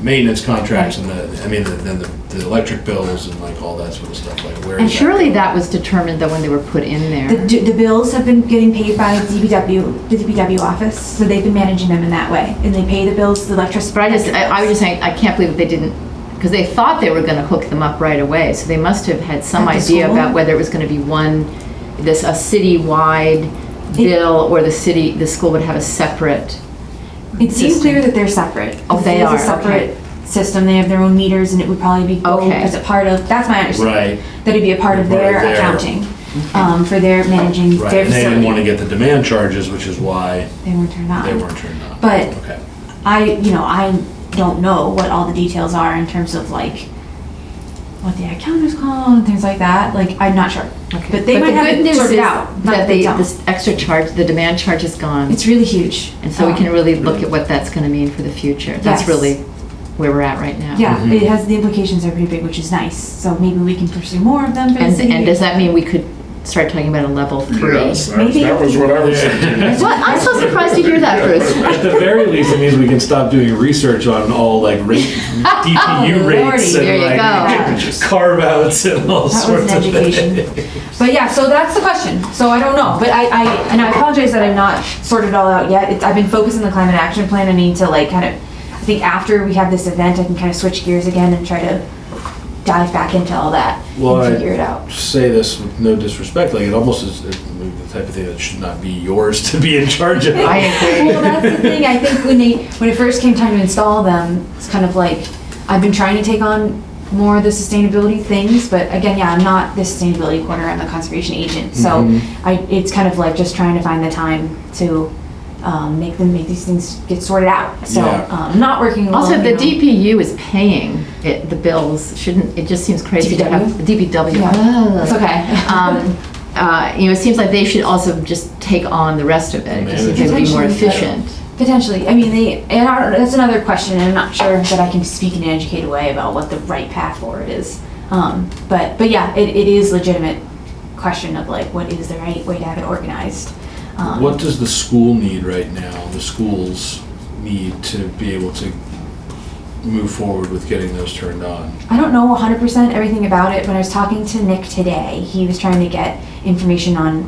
maintenance contracts and then the electric bills and like all that sort of stuff, like where And is that surely going? that was determined though when they were put in there. The bills have been getting paid by the DPW office, so they've been managing them in that way. And they pay the bills, the electricity. But I was just saying, I can't believe that they didn't, because they thought they were gonna hook them up right away, so they must have had some At the idea school? about whether it was gonna be a citywide bill, or the school would have a separate. It seems system. clear that they're separate. Oh, they It's are, a separate okay. system. They have their own meters, and it would probably be Okay. as a part of. That's my understanding. Right. That it'd be a part of Part of their their- accounting, for their managing Right, their and they facility. didn't want to get the demand charges, which is why They weren't turned on. they weren't turned on. But Okay. I don't know what all the details are in terms of like what the account is called and things like that. Like, I'm not sure. But they might have it sorted out. Not That they don't. this extra charge, the demand charge is gone. It's really huge. And so we can really look at what that's gonna mean for the future. That's Yes. really where we're at right now. Yeah, it has, the implications are pretty big, which is nice. So maybe we can pursue more of them for the city. And does that mean we could start talking about a level 3? Yes, Maybe. that was what I was thinking. What? I'm so surprised to hear that, Bruce. At the very least, it means we can stop doing research on all like DPU Oh, rates Lordy. There you and like go. carve outs and all That was sorts an of education. things. But yeah, so that's the question. So I don't know, but and I apologize that I'm not sorted it all out yet. I've been focused on the climate action plan. I need to like kind of, I think after we have this event, I can kind of switch gears again and try to dive back into all that Well, and I figure it out. say this with no disrespect, like it almost is the type of thing that should not be yours to be in charge of. I agree. Well, that's the thing. I think when it first came time to install them, it's kind of like I've been trying to take on more of the sustainability things, but again, yeah, I'm not the sustainability corner. I'm the conservation agent, so it's kind of like just trying to find the time to make these things get sorted out. So Yeah. not working alone. Also, the you know. DPU is paying the bills. Shouldn't, it just seems crazy to have DPW. Yeah. It's okay. It seems like they should also just take on the rest of it. It just seems like it would be more Potentially. efficient. Potentially. I mean, that's another question, and I'm not sure that I can speak in an educated way about what the right path forward is. But yeah, it is legitimate question of like, what is the right way to have it organized? What does the school need right now? The schools need to be able to move forward with getting those turned on. I don't know 100% everything about it. When I was talking to Nick today, he was trying to get information on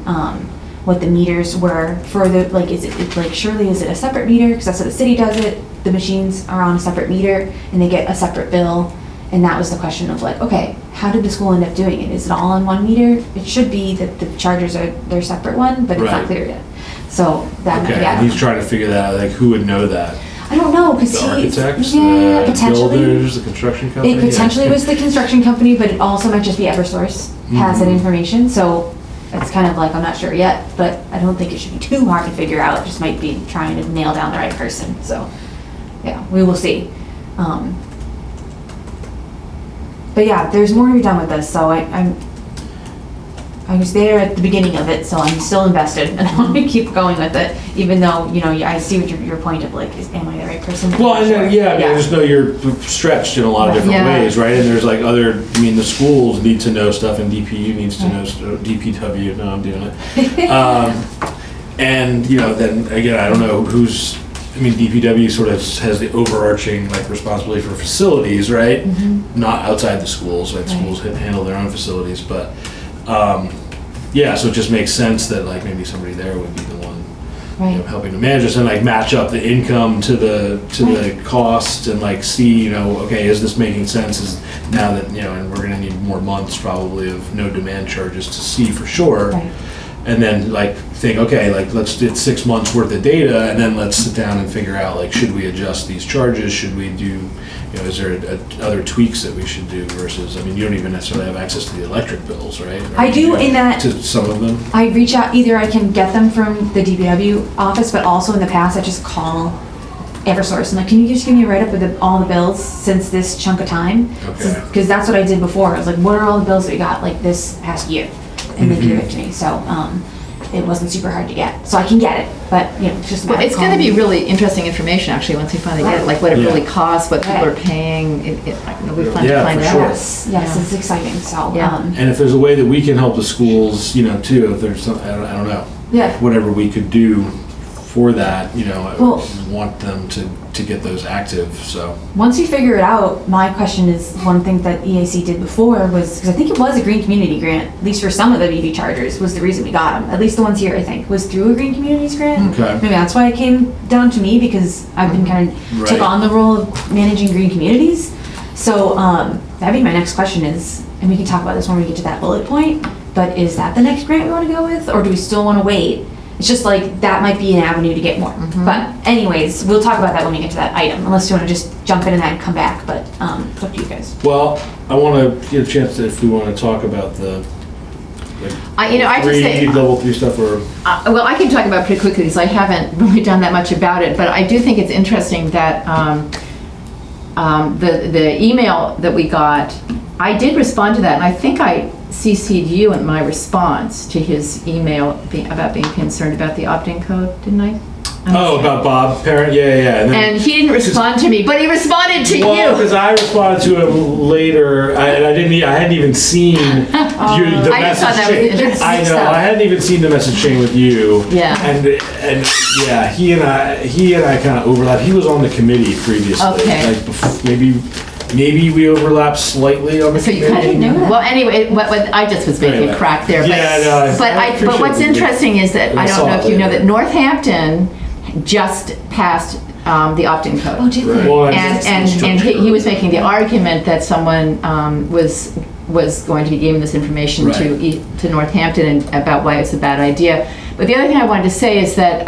what the meters were for the, like, is it like, surely is it a separate meter? Because that's how the city does it. The machines are on a separate meter and they get a separate bill. And that was the question of like, okay, how did the school end up doing it? Is it all on one meter? It should be that the chargers are their separate one, but it's Right. not clear yet. So that, Okay, yeah. and he's trying to figure that out, like, who would know that? I don't know, because The architects, yeah, the potentially. builders, the construction company? It potentially Yeah. was the construction company, but it also might just be Eversource has that information. So it's kind of like, I'm not sure yet, but I don't think it should be too hard to figure out. It just might be trying to nail down the right person. So yeah, we will see. But yeah, there's more to be done with this. So I was there at the beginning of it, so I'm still invested and I want to keep going with it, even though, you know, I see what your point of like, am I the right person? Well, and then, Sure. yeah, I mean, I just know you're stretched in a lot of different Yeah. ways, right? And there's like other, I mean, the schools need to know stuff and DPU needs to know, DPW, no, I'm doing it. And, you know, then again, I don't know who's, I mean, DPW sort of has the overarching like responsibility for facilities, right? Not outside the schools, like schools handle their own facilities, but, yeah, so it just makes sense that like maybe somebody there would be the one, you know, helping to manage this and like match up the income to the cost and like see, you know, okay, is this making sense? Is now that, you know, and we're gonna need more months probably of no demand charges to see for sure. Right. And then like think, okay, like let's get 6 months worth of data and then let's sit down and figure out like, should we adjust these charges? Should we do, you know, is there other tweaks that we should do versus, I mean, you don't even necessarily have access to the electric bills, right? Or I do in that. to some of them. I reach out, either I can get them from the DPW office, but also in the past, I just call Eversource and like, can you just give me a write-up of all the bills since this chunk of time? Okay. Because that's what I did before. I was like, what are all the bills that we got like this past year? And they give it to me. So it wasn't super hard to get. So I can get it, but you know, it's just a matter Well, it's of going to be calling. really interesting information actually once we finally get it, like what it Yeah. really costs, what people Right. are paying. It'll be fun Yeah, to find for out. sure. Yes, Yeah. it's exciting. So Yeah. And if there's a way that we can help the schools, you know, too, if there's some, I don't know, yeah. whatever we could do for that, you know, I Well- want them to get those active, so. Once you figure it out, my question is, one thing that EAC did before was, because I think it was a green community grant, at least for some of the EV chargers, was the reason we got them. At least the ones here, I think, was through a green communities grant. Okay. Maybe that's why it came down to me, because I've been kind of took Right. on the role of managing green communities. So that'd be my next question is, and we can talk about this when we get to that bullet point, but is that the next grant we want to go with, or do we still want to wait? It's just like, that might be an avenue to get more. But anyways, we'll talk about that when we get to that item, unless you want to just jump in and then come back, but it's up to you guys. Well, I want to get a chance to, if we want to talk about the, like, I just say, level 3 stuff, or, well, I can talk about it pretty quickly because I haven't really done that much about it, but I do think it's interesting that the email that we got, I did respond to that, and I think I CC'd you in my response to his email about being concerned about the opt-in code, didn't I? oh, about Bob Parent, yeah. And he didn't respond to me, but he responded to Well, you. because I responded to him later, and I hadn't even seen the I just thought that was chain. interesting I know, stuff. I hadn't even seen the message chain with you. Yeah. And yeah, he and I kind of overlapped. He was on the committee previously. Okay. Like maybe we overlapped slightly on the So committee. you kind of knew. Well, anyway, what I just was making Anyway. a crack there. But, Yeah, no, I but appreciate what's it. interesting is that I I don't saw know it if you know later. that Northampton just passed the opt-in code. Oh, did Right. they? Well, And he was making the argument that someone was going to be giving this information Right. to Northampton and about why it's a bad idea. But the other thing I wanted to say is that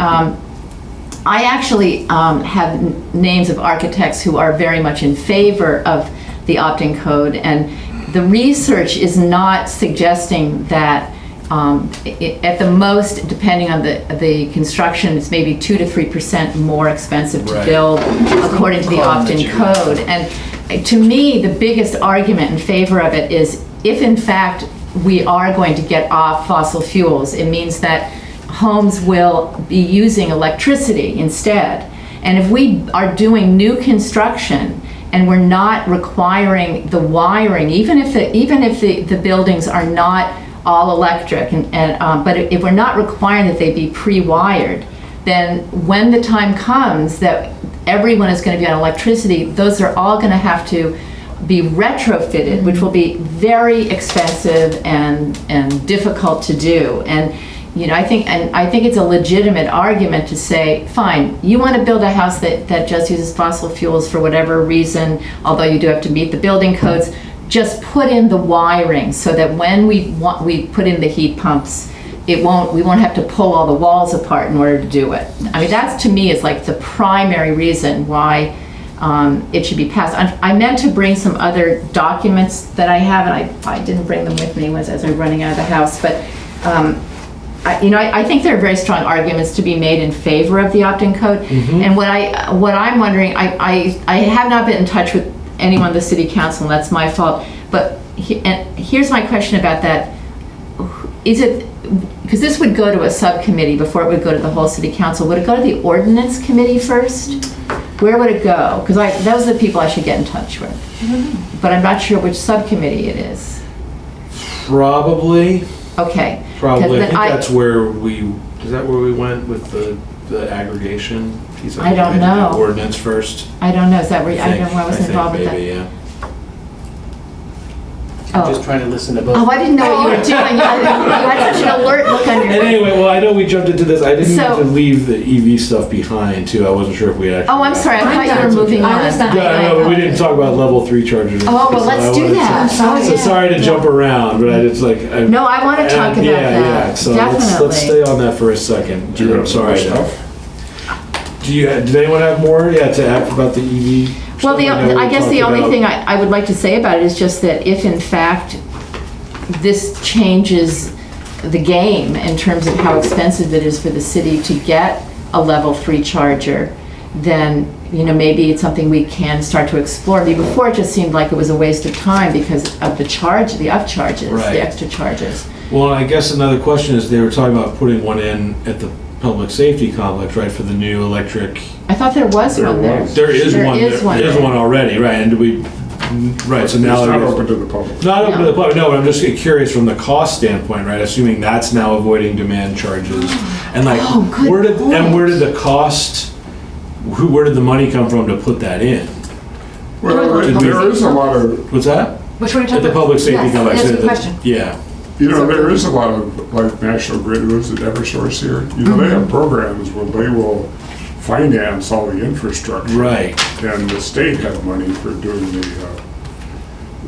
I actually have names of architects who are very much in favor of the opt-in code, and the research is not suggesting that at the most, depending on the construction, it's maybe 2 to 3% more expensive to Right. build according to the opt-in code. And to me, the biggest argument in favor of it is if in fact we are going to get off fossil fuels, it means that homes will be using electricity instead. And if we are doing new construction and we're not requiring the wiring, even if the buildings are not all electric, but if we're not requiring that they be pre-wired, then when the time comes that everyone is going to be on electricity, those are all going to have to be retrofitted, which will be very expensive and difficult to do. And I think it's a legitimate argument to say, fine, you want to build a house that just uses fossil fuels for whatever reason, although you do have to meet the building codes, just put in the wiring so that when we put in the heat pumps, we won't have to pull all the walls apart in order to do it. I mean, that's to me is like the primary reason why it should be passed. I meant to bring some other documents that I have, and I didn't bring them with me as I was running out of the house, but I think there are very strong arguments to be made in favor of the opt-in code. And what I'm wondering, I have not been in touch with anyone in the city council, and that's my fault, but here's my question about that. Is it, because this would go to a subcommittee before it would go to the whole city council, would it go to the ordinance committee first? Where would it go? Because those are the people I should get in touch with. But I'm not sure which subcommittee it is. Probably. Okay. Probably. I think that's where is that where we went with the aggregation piece? I don't know. The ordinance first. I don't know. Is that where, I don't know where I was involved with that. Maybe, yeah. I'm just trying to listen to both. Oh, I didn't know what you were doing. You had such an alert look on your face. Anyway, well, I know we jumped into this. I didn't mean to leave the EV stuff behind, too. I wasn't sure if we actually... Oh, I'm sorry. I thought you were moving on. Yeah, no, but we didn't talk about level 3 chargers. Oh, well, let's do that. So sorry to jump around, but I just like... No, I want to talk about that. Yeah, so definitely. let's stay on that for a second. Do you have sorry. stuff? Did anyone have more? Yeah, to ask about the EV? Well, I guess the only thing I would like to say about it is just that if in fact this changes the game in terms of how expensive it is for the city to get a level 3 charger, then maybe it's something we can start to explore. Before it just seemed like it was a waste of time because of the upcharges, right. The extra charges. Well, I guess another question is they were talking about putting one in at the public safety complex, right, for the new electric. I thought there was one there. There is one. There is one already, right? And do we? Right, so now it's not open to the public. Not open to the public. No, but I'm just curious from the cost standpoint, right? Assuming that's now avoiding demand charges, and like, where did the cost? Where did the money come from to put that in? Well, there is a lot of. What's that? Which one are you At talking the about? public safety complex. That's a good question. Yeah. There is a lot of, like National Grid, who is at Eversource here, they have programs where they will finance all the infrastructure. Right. And the state had money for doing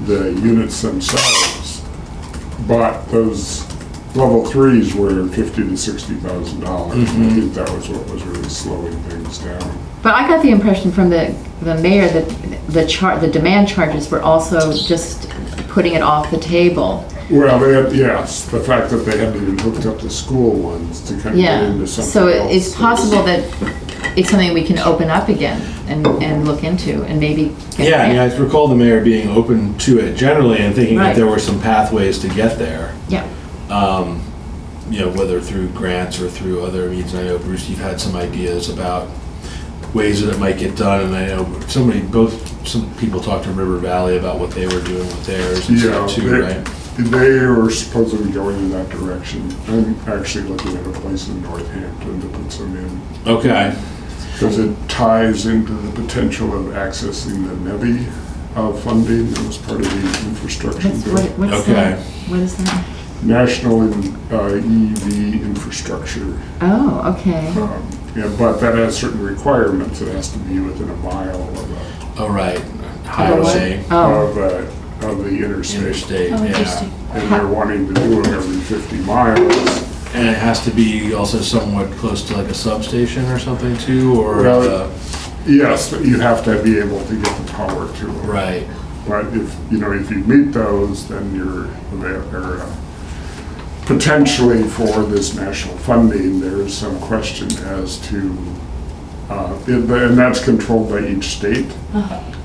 the units themselves. But those level 3s were $50,000 to $60,000. I think that was what was really slowing things down. But I got the impression from the mayor that the demand charges were also just putting it off the table. Well, yes, the fact that they hadn't even hooked up the school ones to kind of get into something so else. it's possible that it's something we can open up again and look into and maybe get Yeah, I mean, I recall the mayor being open to it generally and thinking that there were some pathways to get there. Yeah. Whether through grants or through other means. I know, Bruce, you've had some ideas about ways that it might get done, and I know some people talked to River Valley about what they were doing with theirs and stuff too, right? They are supposedly going in that direction. I'm actually looking at a place in Northampton to put some in. Okay. Because it ties into the potential of accessing the NEVI funding that was part of the infrastructure bill. What is that? National EV infrastructure. Oh, okay. But that has certain requirements. It has to be within a mile of highway of the interstate. Yeah. And they're wanting to do it every 50 miles. And it has to be also somewhat close to like a substation or something too, or? Yes, but you have to be able to get the power to it. Right. But if you meet those, then you're potentially for this national funding, there's some question as to, and that's controlled by each state.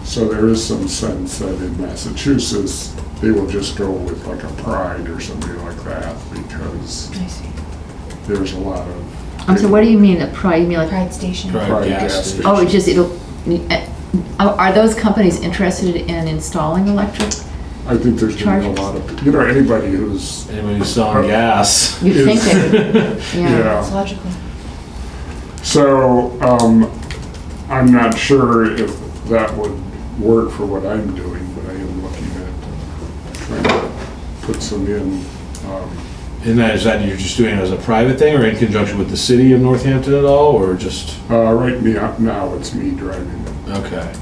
So there is some sense that in Massachusetts, they will just go with like a Pride or something like that because there's a lot of... So what do you mean a Pride? You mean like Pride Station? Pride gas station. Oh, are those companies interested in installing electric I think there's going to be a lot of, anybody who's, Anybody selling gas? You'd think they would, yeah. It's logical. So, I'm not sure if that would work for what I'm doing, but I am looking at trying to put some in. And is that you're just doing it as a private thing or in conjunction with the city of Northampton at all, or just? Right now, it's me driving it. Okay.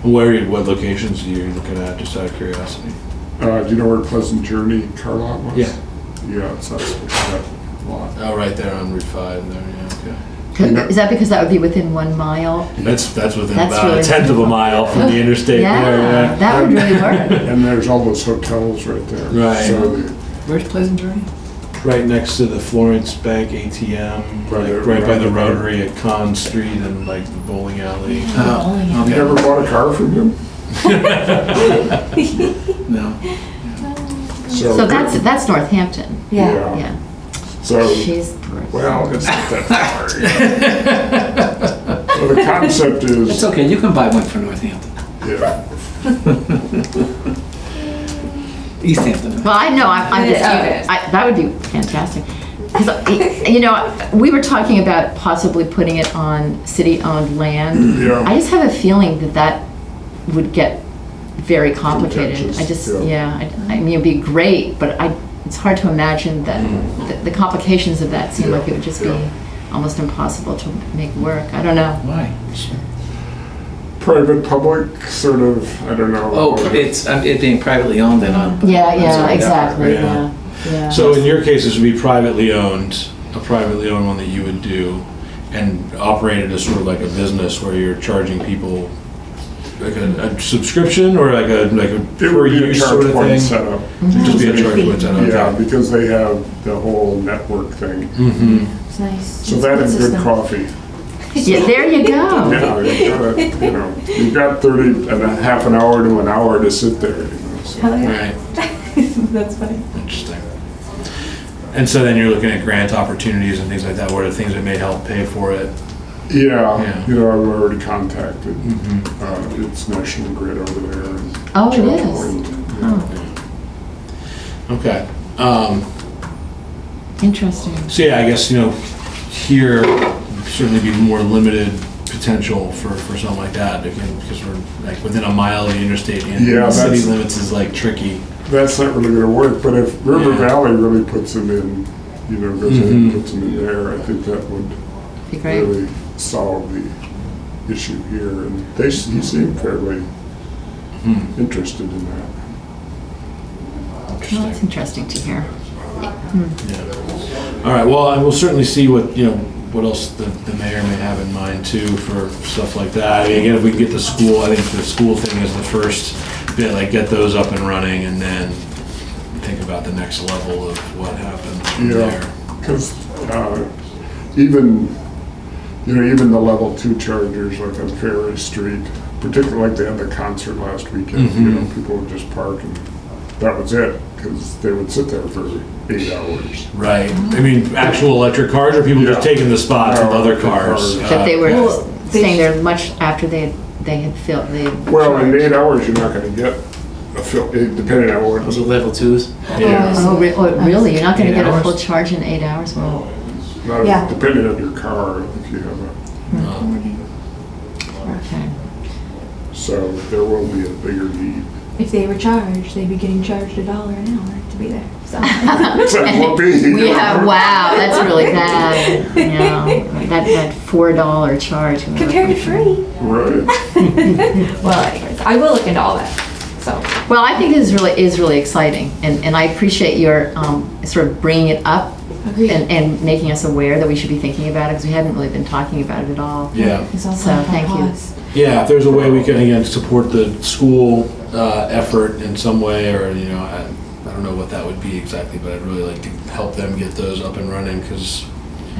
What locations are you looking at, just out of curiosity? Do you know where Pleasant Journey car lot was? Yeah. Yeah, it's that lot. Oh, right there on Route 5 there, yeah, okay. Is that because that would be within 1 mile? That's within That's about really a tenth of a mile from the interstate there, Yeah, that would really work. And there's all those hotels right there. Right. So Where's Pleasant Journey? Right next to the Florence Bank ATM, right by the Rotary at Conn Street and like the bowling alley. Oh, you okay. never bought a car from him? No. So that's Northampton. Yeah. Yeah. So, She's. well, it's not that far. So the concept It's is, okay, you can buy one for Northampton. yeah, Easthampton. Well, I know, I'm just, Okay. that would be fantastic. Because, we were talking about possibly putting it on city-owned land. Yeah. I just have a feeling that would get very complicated. Contentious, I mean, it'd be great, but it's hard to imagine that the complications of that seem like it would just be almost impossible to make work. I don't know. Why? private, public, sort of, I don't know. Oh, it's it being privately owned then on. Yeah, exactly, Yeah. yeah. So in your case, this would be privately owned, a privately owned one that you would do, and operated as sort of like a business where you're charging people like a subscription or like a It per would be a use charge sort of point thing? setup. Just be a charge point setup. Yeah, because they have the whole network thing. Mm-hmm. It's nice. So It's that a and good system. coffee. Yeah, there you go. Yeah, you've got 30 and a half an hour to an hour to sit there. So. Hell yeah. Right. That's funny. Interesting. And so then you're looking at grant opportunities and things like that. What are the things that may help pay for it? Yeah, Yeah. I've already contacted. It's National Grid over there. And Oh, it Charge is? Point. Oh, Okay. interesting. So yeah, I guess, here certainly be more limited potential for something like that because we're like within a mile of the interstate and Yeah, the city that's- limits is like tricky. That's not really going to work, but if River Yeah. Valley really puts them in, goes in and puts them in there, I think that would Be great. really solve the issue here. And he seemed fairly interested in that. Well, that's interesting to hear. Yeah. All right. Well, I will certainly see what else the mayor may have in mind too for stuff like that. I mean, again, if we can get the school, I think the school thing is the first bit. Like get those up and running, and then think about the next level of what happens from there. Because even the level 2 chargers like on Ferry Street, particularly like they had the concert last weekend, people would just park and that was it, because they would sit there for 8 hours. Right. I mean, actual electric cars, or people just Yeah. taking the spots No, with other electric cars. cars. That they were Well, staying there much after they had filled. Well, in 8 hours, you're not going to get a fill, depending on what. Was it level 2s? Yeah. Oh, really? You're not going to 8 get a hours? full charge in 8 hours? Well, Not Yeah. depending on your car, if you have okay. so there will be a bigger need. If they were charged, they'd be getting charged $1 an hour to be there. So So it won't be. We have, wow, that's really bad. That $4 charge. compared to free. Right. Well, anyways, I will look into all that. So Well, I think this is really exciting, and I appreciate your sort of bringing it up agreed. and making us aware that we should be thinking about it, because we hadn't really been talking about it at all. Yeah. It's all So, on thank you. pause. Yeah, if there's a way we can, again, support the school effort in some way, or, I don't know what that would be exactly, but I'd really like to help them get those up and running, because,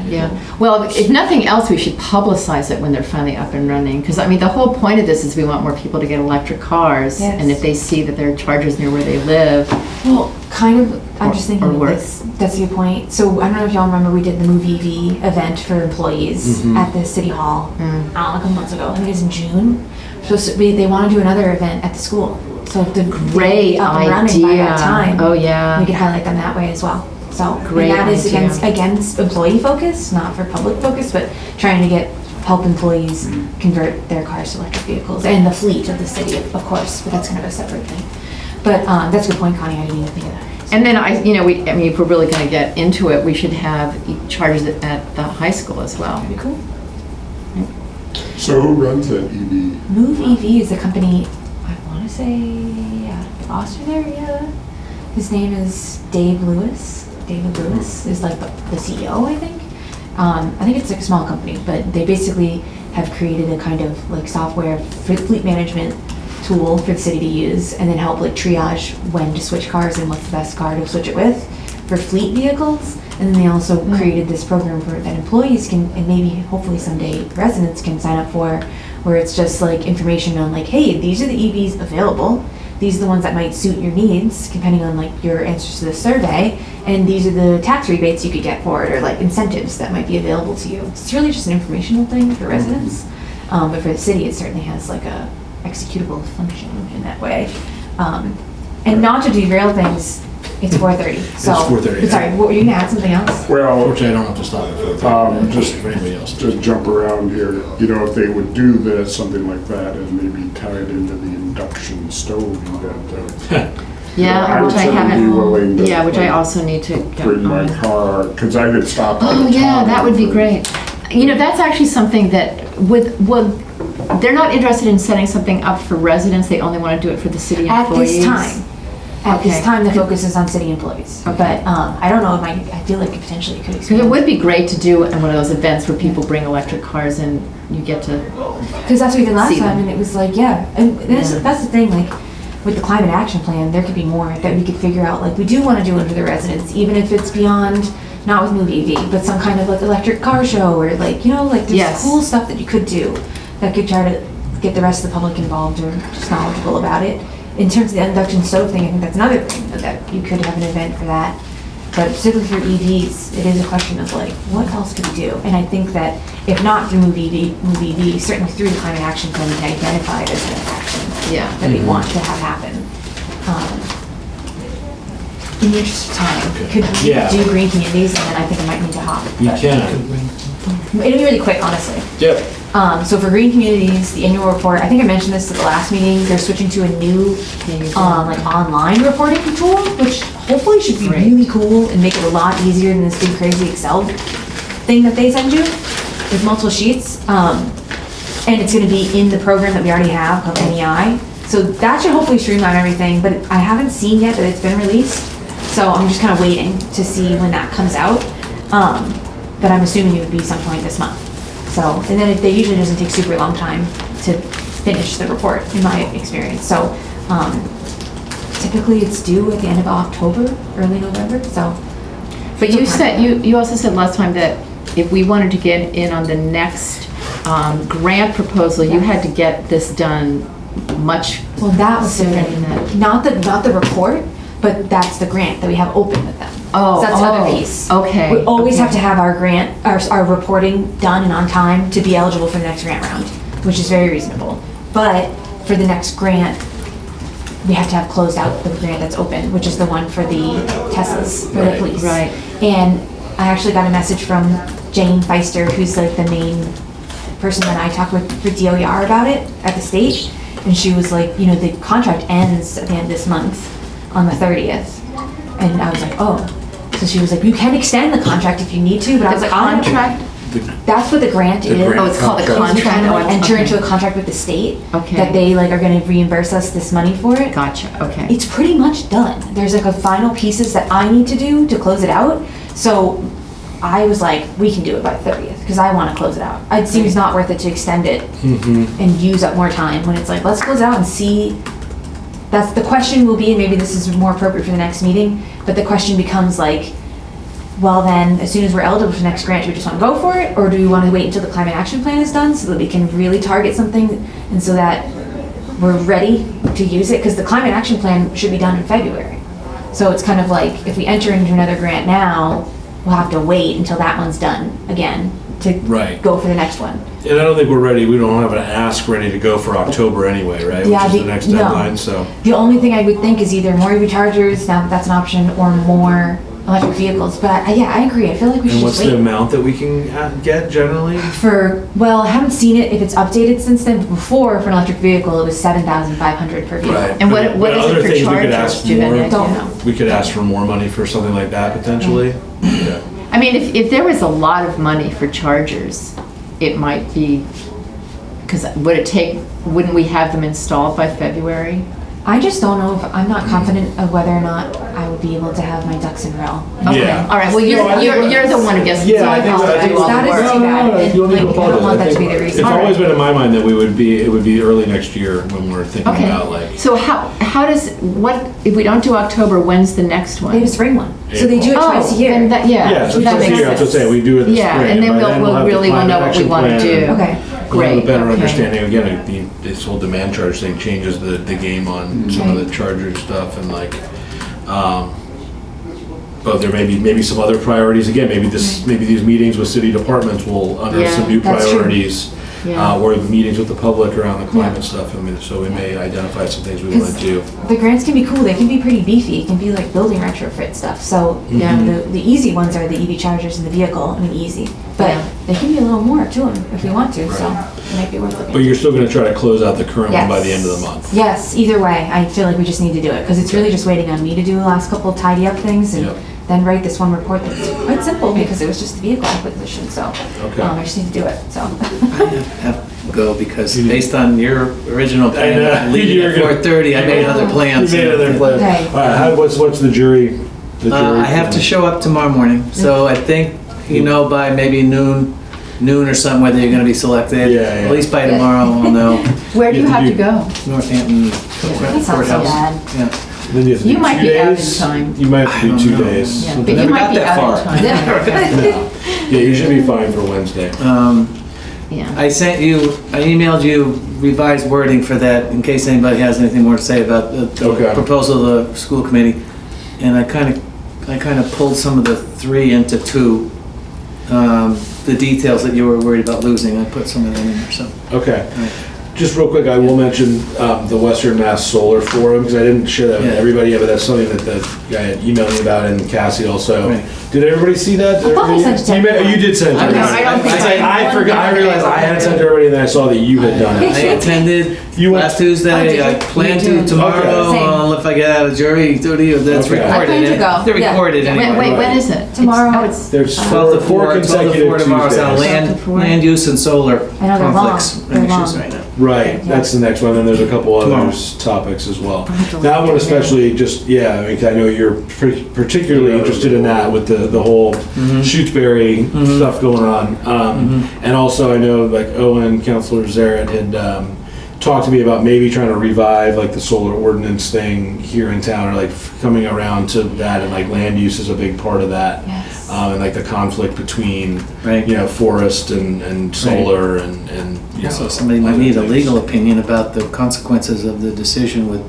Yeah, well, if nothing else, we should publicize it when they're finally up and running, because, I mean, the whole point of this is we want more people to get electric cars, Yes. and if they see that there are chargers near where they live, Well, kind of, I'm just thinking or of work. this, that's a good point. So I don't know if y'all remember, we did the Move EV event for employees at the city hall, I don't know, a couple months ago, I think it was in June. So they want to do another event at the school. So if the Great up and running by that idea. time, Oh, yeah. we could highlight them that way as well. So Great and that is idea. against employee focus, not for public focus, but trying to help employees convert their cars to electric vehicles and the fleet of the city, of course. But that's kind of a separate thing. But that's a good point, Connie. I didn't even think of that. And then if we're really going to get into it, we should have chargers at the high school as well. Pretty cool. So who runs that EV? Move EV is a company, I want to say, out of Boston area. His name is Dave Lewis. David Lewis is like the CEO, I think. I think it's like a small company, but they basically have created a kind of like software for fleet management tool for the city to use, and then help like triage when to switch cars and what's the best car to switch it with for fleet vehicles. And then they also created this program for that employees can, and maybe hopefully someday residents can sign up for, where it's just like information on like, hey, these are the EVs available. These are the ones that might suit your needs, depending on like your answers to the survey. And these are the tax rebates you could get for it, or like incentives that might be available to you. It's really just an informational thing for residents. But for the city, it certainly has like a executable function in that way. And not to derail things, it's 4:30. So, It's 4:30, Sorry, yeah. were you gonna add something else? Well, Unfortunately, I don't have to stop it for just for anybody else. to jump around here, you know, if they would do this, something like that, and maybe tie it into the induction stove event. Yeah, which I would certainly be willing haven't. to, Yeah, which I like, also need to get bring my on. car, because I could stop all Oh, the time. yeah, that would be for- great. That's actually something that they're not interested in setting something up for residents. They only want to do it for the city At employees. this time. At this Okay. time, the focus is on city employees. Okay. But I don't know, I feel like potentially it could Because expand. it would be great to do in one of those events where people bring electric cars and you get to. Because that's what we did last See time, them. and it was like, yeah. And that's Yeah. the thing, like, with the climate action plan, there could be more that we could figure out. Like, we do want to do it for the residents, even if it's beyond, not with Move EV, but some kind of like electric car show, or like, like there's Yes. cool stuff that you could do that could try to get the rest of the public involved or just knowledgeable about it. In terms of the induction stove thing, I think that's another thing, that you could have an event for that. But specifically for EVs, it is a question of like, what else could we do? And I think that if not through Move EV, certainly through the climate action plan, we can identify it as an action Yeah. that we want to have happen. In the interest of time, could we Yeah. do green communities, and then I think I might need to hop. You but- can. It'll be really quick, honestly. Yep. So for green communities, the annual report, I think I mentioned this at the last meeting, they're switching to a new, like online reporting tool, which hopefully should be Great. really cool and make it a lot easier than this big crazy Excel thing that they send you with multiple sheets. And it's gonna be in the program that we already have called NEI. So that should hopefully streamline everything, but I haven't seen yet that it's been released. So I'm just kind of waiting to see when that comes out. But I'm assuming it would be some point this month. So, and then they usually doesn't take super long time to finish the report, in my experience. So, typically it's due at the end of October, early November, so. But you said, you also said last time that if we wanted to get in on the next grant proposal, you had to get this done much Well, that was sooner different. than that. Not the report, but that's the grant that we have open with them. Oh, So that's the oh, other piece. okay, We always okay. have to have our grant, our reporting done and on time to be eligible for the next grant round, which is very reasonable. But for the next grant, we have to have closed out the grant that's open, which is the one for the Teslas, for the Right, police. right. And I actually got a message from Jane Feister, who's like the main person that I talked with for DOER about it at the state. And she was like, the contract ends at the end of this month on the 30th. And I was like, oh. So she was like, you can extend the contract if you need to, but I was like, I don't- Contract? That's what the grant is. grant Oh, it's called a Is we contract. kind of like Oh, enter okay. into a contract with the state. Okay. That they like are gonna reimburse us this money for it. Gotcha, okay. It's pretty much done. There's like a final pieces that I need to do to close it out. So I was like, we can do it by the 30th, because I wanna close it out. It seems not worth it to extend it and use up more time when it's like, let's close it out and see. That's the question will be, and maybe this is more appropriate for the next meeting, but the question becomes like, well then, as soon as we're eligible for the next grant, do we just want to go for it? Or do we want to wait until the climate action plan is done so that we can really target something and so that we're ready to use it? Because the climate action plan should be done in February. So it's kind of like, if we enter into another grant now, we'll have to wait until that one's done again to Right. go for the next one. And I don't think we're ready, we don't have an ask ready to go for October anyway, right? Yeah, Which is the next no. deadline, so. The only thing I would think is either more EV chargers, now that that's an option, or more electric vehicles. But yeah, I agree. I feel like we should And what's just the wait. amount that we can get generally? Well, I haven't seen it if it's updated since then. But before, for an electric vehicle, it was 7,500 per vehicle. Right. And what But is other it for things we could chargers? ask Do you have any more. idea? Don't know. We could ask for more money for something like that potentially. Yeah. I mean, if there was a lot of money for chargers, it might be, because wouldn't we have them installed by February? I just don't know if I'm not confident of whether or not I would be able to have my ducks in a row. Okay. Yeah. All right, well, No, I think you're the one who gets, so Yeah, I I think so. I apologize. think Do all the that is work. too bad. You don't need to Like, I don't apologize. want that to think be the reason. It's All always right. been in my mind that it would be early next year when we're thinking Okay, about like. so how does, if we don't do October, when's the next one? They have a spring one, so they do it Oh, twice a year. then that- Yeah, Yeah, so that twice a makes year, that's what I'm sense. saying, we do it in the Yeah, spring. and then by we'll have the really will climate know what we action want to plan. do. Okay. We'll have a Great, better okay. understanding, again, this whole demand charge thing changes the game on some of the charger stuff and like, but there may be some other priorities, again, maybe these meetings with city departments will unearth Yeah, some new that's true. priorities. Yeah. Or meetings with the public around the climate stuff, I mean, so we may identify some things we want to do. The grants can be cool. They can be pretty beefy. It can be like building retrofit stuff. So Yeah. the easy ones are the EV chargers in the vehicle. I mean, easy. But Yeah. there can be a little more to them if we want to. So Right. it might be worth looking. But you're still gonna try to close out the current one by the Yes. end of the month? Yes, either way, I feel like we just need to do it because it's really just waiting on me to do the last couple tidy up things and Yep. then write this one report that's quite simple because it was just the vehicle acquisition. So Okay. I just need to do it. So I have to go because based on your original plan, know. of leaving You were at gonna- 4:30, I made other plans. You made other plans. Okay. All right, what's the jury? I have to show up tomorrow morning, so I think, by maybe noon or something, whether you're gonna be selected. Yeah, yeah. At least by tomorrow, we'll know. Where do you have to go? Northampton that sounds so courthouse. bad. Yeah. Then you have to You do might 2 be out in days? time. You might have to I do don't 2 know. days. Yeah, something but you Never might got be that out far. of time. Yeah, you should be fine for Wednesday. Yeah. I emailed you revised wording for that in case anybody has anything more to say about the Okay. proposal of the school committee. And I kind of pulled some of the 3 into 2. The details that you were worried about losing, I put some of them in there, so. Okay. Right. Just real quick, I will mention the Western Mass Solar Forum, because I didn't share that with Yeah. everybody yet, but that's something that the guy had emailed me about, and Cassie also. Right. Did everybody see that? I thought I sent it to everyone. You did send it to I don't- everybody. I don't think I forgot, I realized I had sent it to everybody, and then I saw that you had done I it. attended You went- last Tuesday. Oh, did you? I plan You to did. tomorrow. Same. If I get out of jury duty, that's Okay. recorded. I plan to go. They're Yeah. recorded anyway. Wait, when Right. is it? Tomorrow. Oh, it's, There's 12 to 4, 12 to consecutive 4 tomorrow. So Tuesdays. land, 12 to 4. land use and solar I know they're long. conflicts They're and issues long. right now. Right, that's the next one, and there's a couple Tomorrow. others topics as well. have to look That one at it. especially, just, yeah, I mean, I know you're particularly interested in that with the whole Shutesbury stuff going on. And also, I know, like, Owen, Counselor Zaret had talked to me about maybe trying to revive, like, the solar ordinance thing here in town, or, like, coming around to that, and, like, land use is a big part of that. Yes. And, like, the conflict between, Right. forest and solar and, So somebody might other need a things. legal opinion about the consequences of the decision with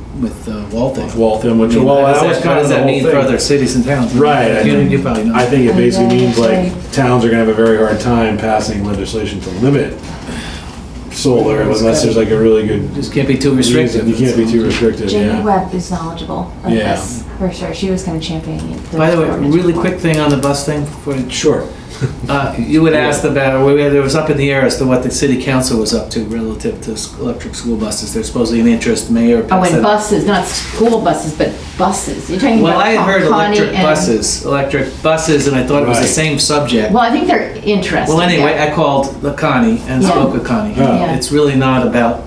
Waltham. Waltham, which, I mean, well, what that does was that- kind what of does the that whole mean for thing. other cities and towns? Right, I You think- probably know. I think it basically Yeah, means that's like right. towns are gonna have a very hard time passing legislation to limit solar unless there's like a really good Just can't be too restrictive. reason. You can't be too restricted, Jamie yeah. Webb is knowledgeable of Yeah. this for sure. She was kind of championing it. By the way, really quick thing on the bus thing. Sure. You had asked about, it was up in the air as to what the city council was up to relative to electric school buses. There's supposedly an interest, mayor. Oh, passed and that- buses, not school buses, but buses. You're talking Well, about I had heard Connie electric and- buses, and I thought it was the Right. same subject. Well, I think they're interested. Well, anyway, yeah. I called Connie and Yeah. spoke with Connie. Oh. Yeah. It's really not about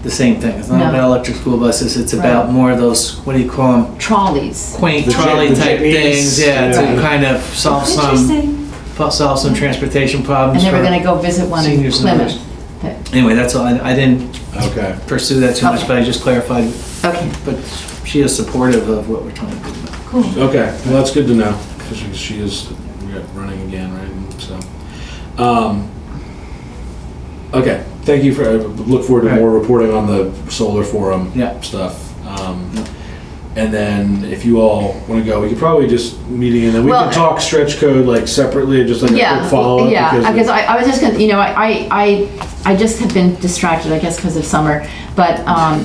the same thing. It's not No. about electric school buses. It's Right. about more of those, what do you call them? Trolleys. Quaint The trolley jit- the type jitneys. things, yeah, Yeah. to kind of solve some transportation problems. And they were for- gonna go visit one in seniors and Plymouth. others. But- Anyway, that's all. I didn't Okay. pursue that too much, Okay. but I just clarified. Okay. But she is supportive of what we're trying to do. Cool. Okay, well, that's good to know, because she is running again, right? And so, okay, thank you for, I look forward to Right. more reporting on the solar forum Yeah. stuff. And then if you all want to go, we could probably just meeting and then we Well, can talk stretch code like separately, just like a quick follow up. Yeah, because I was just gonna, I just have been distracted, I guess, because of summer. But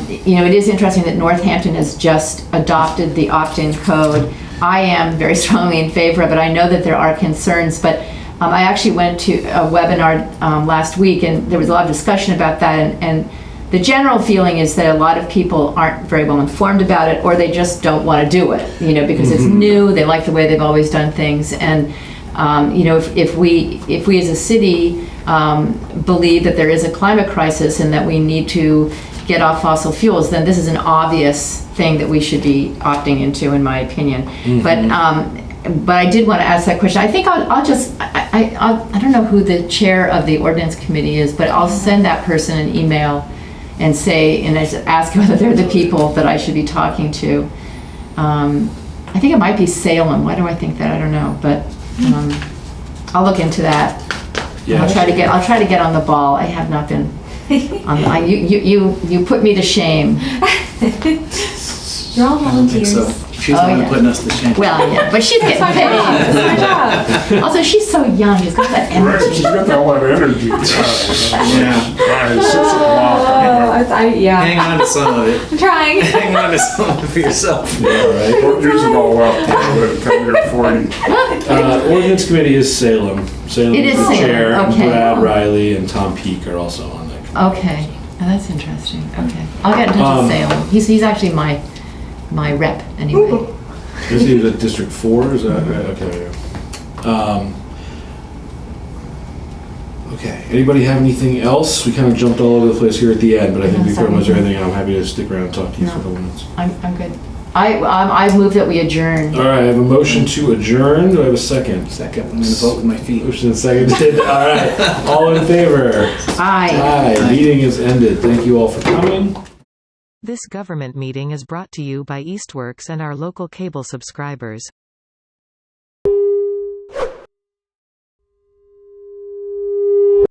it is interesting that Northampton has just adopted the opt-in code. I am very strongly in favor of it. I know that there are concerns, but I actually went to a webinar last week, and there was a lot of discussion about that. And the general feeling is that a lot of people aren't very well informed about it, or they just don't want to do it, because it's new. They like the way they've always done things, and if we as a city believe that there is a climate crisis and that we need to get off fossil fuels, then this is an obvious thing that we should be opting into, in my opinion. But I did want to ask that question. I think I'll just I don't know who the chair of the ordinance committee is, but I'll send that person an email and ask whether they're the people that I should be talking to. I think it might be Salem. Why do I think that? I don't know, but I'll look into that. Yeah. I'll try to get on the ball. I have not been on you put me to shame. You're all I don't think volunteers. so. She's the one putting us to shame. Well, yeah, but she's getting paid. That's my job. Also, she's so young. She's got that Right, energy. she's got all that energy. By 6 o'clock. Yeah. Hang on to some of it. I'm trying. Hang on to some of it for yourself. Yeah, right. Don't use it all up by the time you're 40. Ordinance committee is Salem. Salem It is the Salem, chair. and okay. Brad Riley and Tom Peake are also on that committee. Okay, oh, that's interesting. Okay, I'll get in touch with Salem. He's actually my rep anyway. Is he at District 4? Is that right? Okay. Yeah. Okay. Anybody have anything else? We kind of jumped all over the place here at the end, but I think we pretty much everything. I'm happy to stick around and talk to you for a couple minutes. I'm good. I move that we adjourn. All right. I have a motion to adjourn. Do I have a second? Second, I'm going to vote with my feet. Motion and seconded. All right. All in favor? Aye. Aye. Meeting is ended. Thank you all for coming. This government meeting is brought to you by Eastworks and our local cable subscribers.